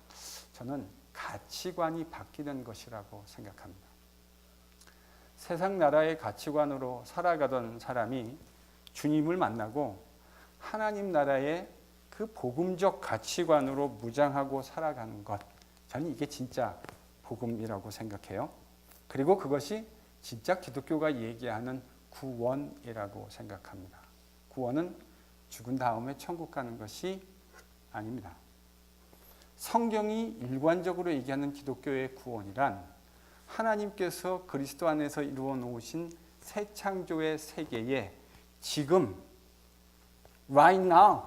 저는 가치관이 바뀌는 것이라고 생각합니다. 세상 나라의 가치관으로 살아가던 사람이 주님을 만나고 하나님 나라의 그 복음적 가치관으로 무장하고 살아가는 것, 저는 이게 진짜 복음이라고 생각해요. 그리고 그것이 진짜 기독교가 얘기하는 구원이라고 생각합니다. 구원은 죽은 다음에 천국 가는 것이 아닙니다. 성경이 일관적으로 얘기하는 기독교의 구원이란 하나님께서 그리스도 안에서 이루어 놓으신 새 창조의 세계에 지금 right now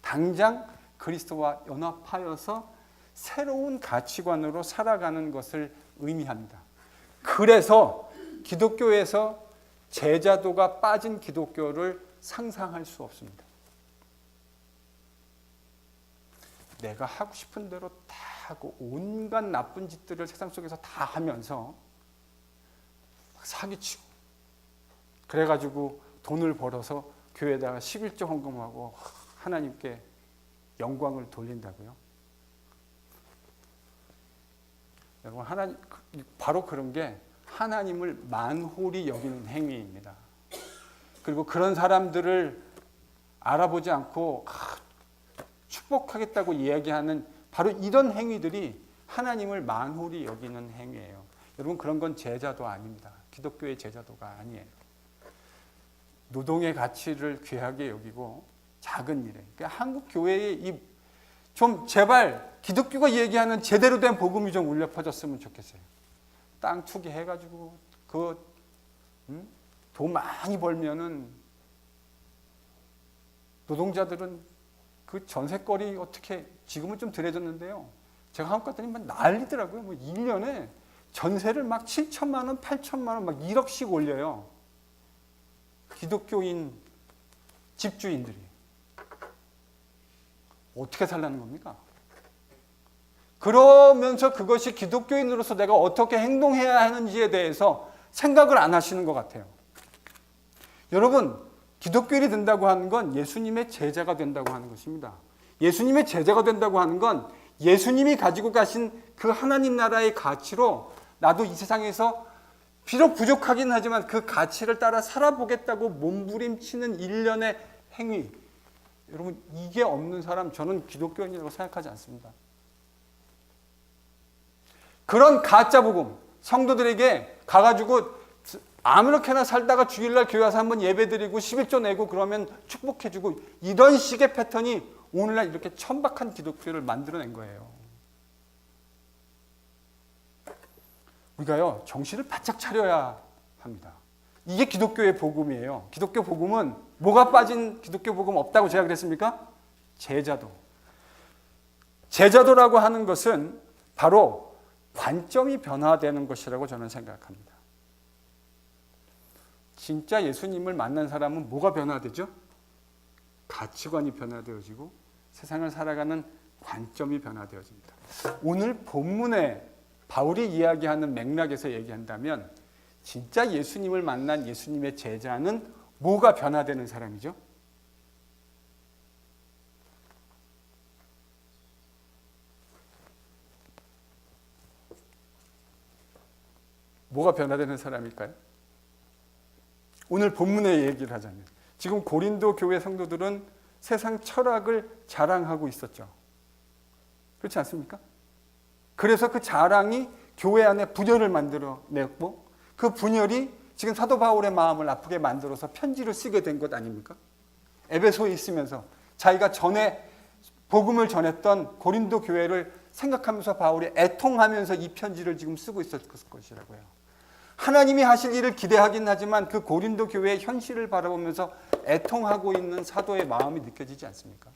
당장 그리스도와 연합하여서 새로운 가치관으로 살아가는 것을 의미합니다. 그래서 기독교에서 제자도가 빠진 기독교를 상상할 수 없습니다. 내가 하고 싶은 대로 다 하고 온갖 나쁜 짓들을 세상 속에서 다 하면서 막 사기치고 그래가지고 돈을 벌어서 교회에다가 11조 헌금하고 하나님께 영광을 돌린다고요? 여러분, 하나님, 바로 그런 게 하나님을 만홀히 여기는 행위입니다. 그리고 그런 사람들을 알아보지 않고 축복하겠다고 이야기하는 바로 이런 행위들이 하나님을 만홀히 여기는 행위예요. 여러분, 그런 건 제자도 아닙니다. 기독교의 제자도가 아니에요. 노동의 가치를 귀하게 여기고 작은 일에. 그러니까 한국 교회의 좀 제발 기독교가 얘기하는 제대로 된 복음이 좀 울려 퍼졌으면 좋겠어요. 땅 투기해가지고 돈 많이 벌면은 노동자들은 그 전세거리 어떻게 지금은 좀 덜해졌는데요. 제가 한국 갔더니 막 난리더라고요. 1년에 전세를 막 7천만 원, 8천만 원, 막 1억씩 올려요. 기독교인 집주인들이. 어떻게 살라는 겁니까? 그러면서 그것이 기독교인으로서 내가 어떻게 행동해야 하는지에 대해서 생각을 안 하시는 것 같아요. 여러분, 기독교인이 된다고 하는 건 예수님의 제자가 된다고 하는 것입니다. 예수님의 제자가 된다고 하는 건 예수님이 가지고 가신 그 하나님 나라의 가치로 나도 이 세상에서 비록 부족하긴 하지만 그 가치를 따라 살아보겠다고 몸부림치는 일련의 행위. 여러분, 이게 없는 사람 저는 기독교인이라고 생각하지 않습니다. 그런 가짜 복음, 성도들에게 가가지고 아무렇게나 살다가 주일날 교회 와서 한번 예배드리고 11조 내고 그러면 축복해주고 이런 식의 패턴이 오늘날 이렇게 천박한 기독교를 만들어낸 거예요. 우리가요, 정신을 바짝 차려야 합니다. 이게 기독교의 복음이에요. 기독교 복음은 뭐가 빠진 기독교 복음 없다고 제가 그랬습니까? 제자도. 제자도라고 하는 것은 바로 관점이 변화되는 것이라고 저는 생각합니다. 진짜 예수님을 만난 사람은 뭐가 변화되죠? 가치관이 변화되어지고 세상을 살아가는 관점이 변화되어집니다. 오늘 본문에 바울이 이야기하는 맥락에서 얘기한다면 진짜 예수님을 만난 예수님의 제자는 뭐가 변화되는 사람이죠? 뭐가 변화되는 사람일까요? 오늘 본문의 얘기를 하자면 지금 고린도 교회 성도들은 세상 철학을 자랑하고 있었죠. 그렇지 않습니까? 그래서 그 자랑이 교회 안에 분열을 만들어냈고 그 분열이 지금 사도 바울의 마음을 아프게 만들어서 편지를 쓰게 된 것 아닙니까? 에베소에 있으면서 자기가 전에 복음을 전했던 고린도 교회를 생각하면서 바울이 애통하면서 이 편지를 지금 쓰고 있었을 것이라고요. 하나님이 하실 일을 기대하긴 하지만 그 고린도 교회의 현실을 바라보면서 애통하고 있는 사도의 마음이 느껴지지 않습니까?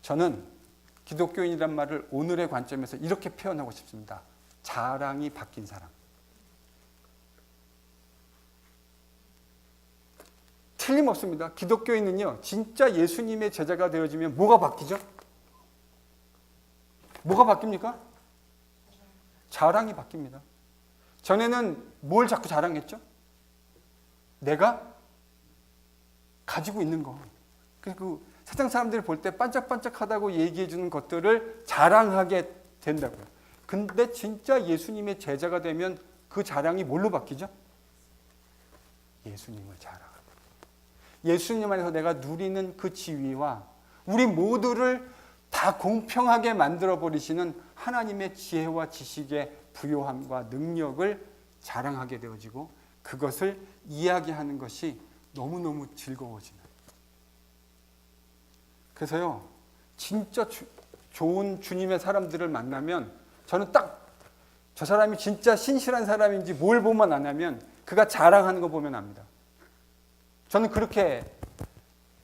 저는 기독교인이란 말을 오늘의 관점에서 이렇게 표현하고 싶습니다. 자랑이 바뀐 사람. 틀림없습니다. 기독교인은요, 진짜 예수님의 제자가 되어지면 뭐가 바뀌죠? 뭐가 바뀝니까? 자랑이 바뀝니다. 전에는 뭘 자꾸 자랑했죠? 내가 가지고 있는 거. 그리고 세상 사람들이 볼 때 반짝반짝하다고 얘기해 주는 것들을 자랑하게 된다고요. 근데 진짜 예수님의 제자가 되면 그 자랑이 뭘로 바뀌죠? 예수님을 자랑하고. 예수님 안에서 내가 누리는 그 지위와 우리 모두를 다 공평하게 만들어 버리시는 하나님의 지혜와 지식의 부요함과 능력을 자랑하게 되어지고 그것을 이야기하는 것이 너무너무 즐거워지는. 그래서요, 진짜 좋은 주님의 사람들을 만나면 저는 딱 저 사람이 진짜 신실한 사람인지 뭘 보면 아냐면 그가 자랑하는 거 보면 압니다. 저는 그렇게,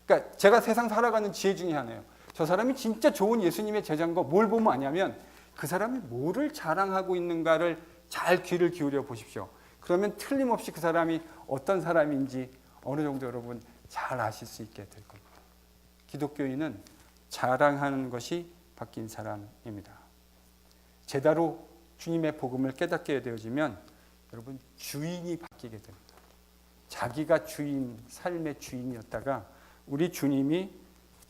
그러니까 제가 세상 살아가는 지혜 중에 하나예요. 저 사람이 진짜 좋은 예수님의 제자인 거 뭘 보면 아냐면 그 사람이 뭐를 자랑하고 있는가를 잘 귀를 기울여 보십시오. 그러면 틀림없이 그 사람이 어떤 사람인지 어느 정도 여러분 잘 아실 수 있게 될 겁니다. 기독교인은 자랑하는 것이 바뀐 사람입니다. 제대로 주님의 복음을 깨닫게 되어지면 여러분 주인이 바뀌게 됩니다. 자기가 주인, 삶의 주인이었다가 우리 주님이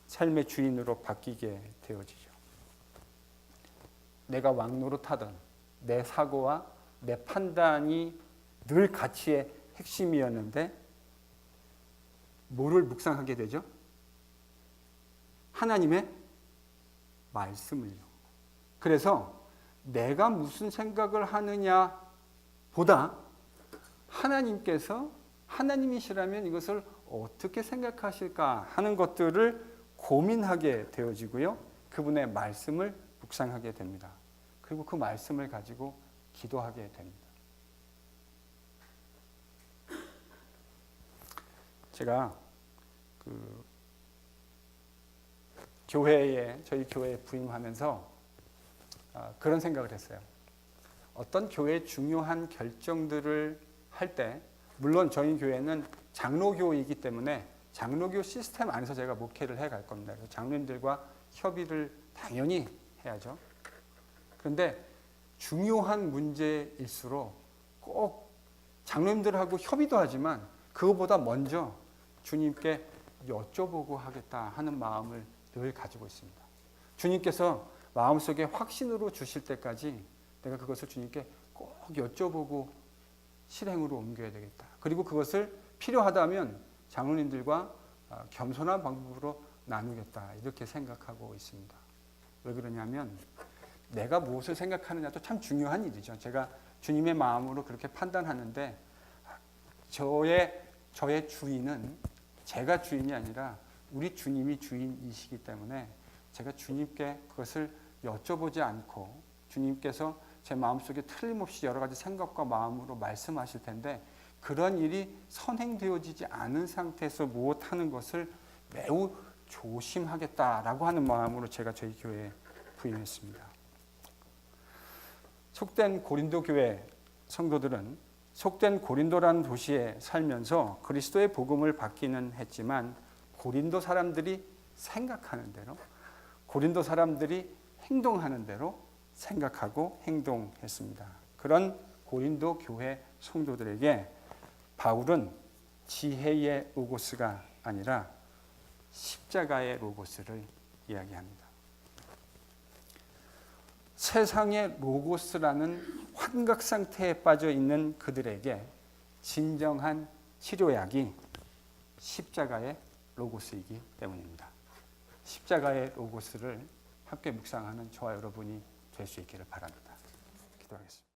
삶의 주인으로 바뀌게 되어지죠. 내가 왕노릇하던 내 사고와 내 판단이 늘 가치의 핵심이었는데 뭐를 묵상하게 되죠? 하나님의 말씀을요. 그래서 내가 무슨 생각을 하느냐 보다 하나님께서 하나님이시라면 이것을 어떻게 생각하실까 하는 것들을 고민하게 되어지고요. 그분의 말씀을 묵상하게 됩니다. 그리고 그 말씀을 가지고 기도하게 됩니다. 제가 저희 교회에 부임하면서 그런 생각을 했어요. 어떤 교회의 중요한 결정들을 할 때, 물론 저희 교회는 장로교이기 때문에 장로교 시스템 안에서 제가 목회를 해갈 겁니다. 그래서 장로님들과 협의를 당연히 해야죠. 그런데 중요한 문제일수록 꼭 장로님들하고 협의도 하지만 그것보다 먼저 주님께 여쭤보고 하겠다 하는 마음을 늘 가지고 있습니다. 주님께서 마음속에 확신으로 주실 때까지 내가 그것을 주님께 꼭 여쭤보고 실행으로 옮겨야 되겠다. 그리고 그것을 필요하다면 장로님들과 겸손한 방법으로 나누겠다. 이렇게 생각하고 있습니다. 왜 그러냐면 내가 무엇을 생각하느냐도 참 중요한 일이죠. 제가 주님의 마음으로 그렇게 판단하는데 저의 주인은 제가 주인이 아니라 우리 주님이 주인이시기 때문에 제가 주님께 그것을 여쭤보지 않고 주님께서 제 마음속에 틀림없이 여러 가지 생각과 마음으로 말씀하실 텐데 그런 일이 선행되어지지 않은 상태에서 무엇하는 것을 매우 조심하겠다라고 하는 마음으로 제가 저희 교회에 부임했습니다. 속된 고린도 교회 성도들은 속된 고린도라는 도시에 살면서 그리스도의 복음을 받기는 했지만 고린도 사람들이 생각하는 대로 고린도 사람들이 행동하는 대로 생각하고 행동했습니다. 그런 고린도 교회 성도들에게 바울은 지혜의 로고스가 아니라 십자가의 로고스를 이야기합니다. 세상의 로고스라는 환각 상태에 빠져 있는 그들에게 진정한 치료약이 십자가의 로고스이기 때문입니다. 십자가의 로고스를 함께 묵상하는 저와 여러분이 될 수 있기를 바랍니다. 기도하겠습니다.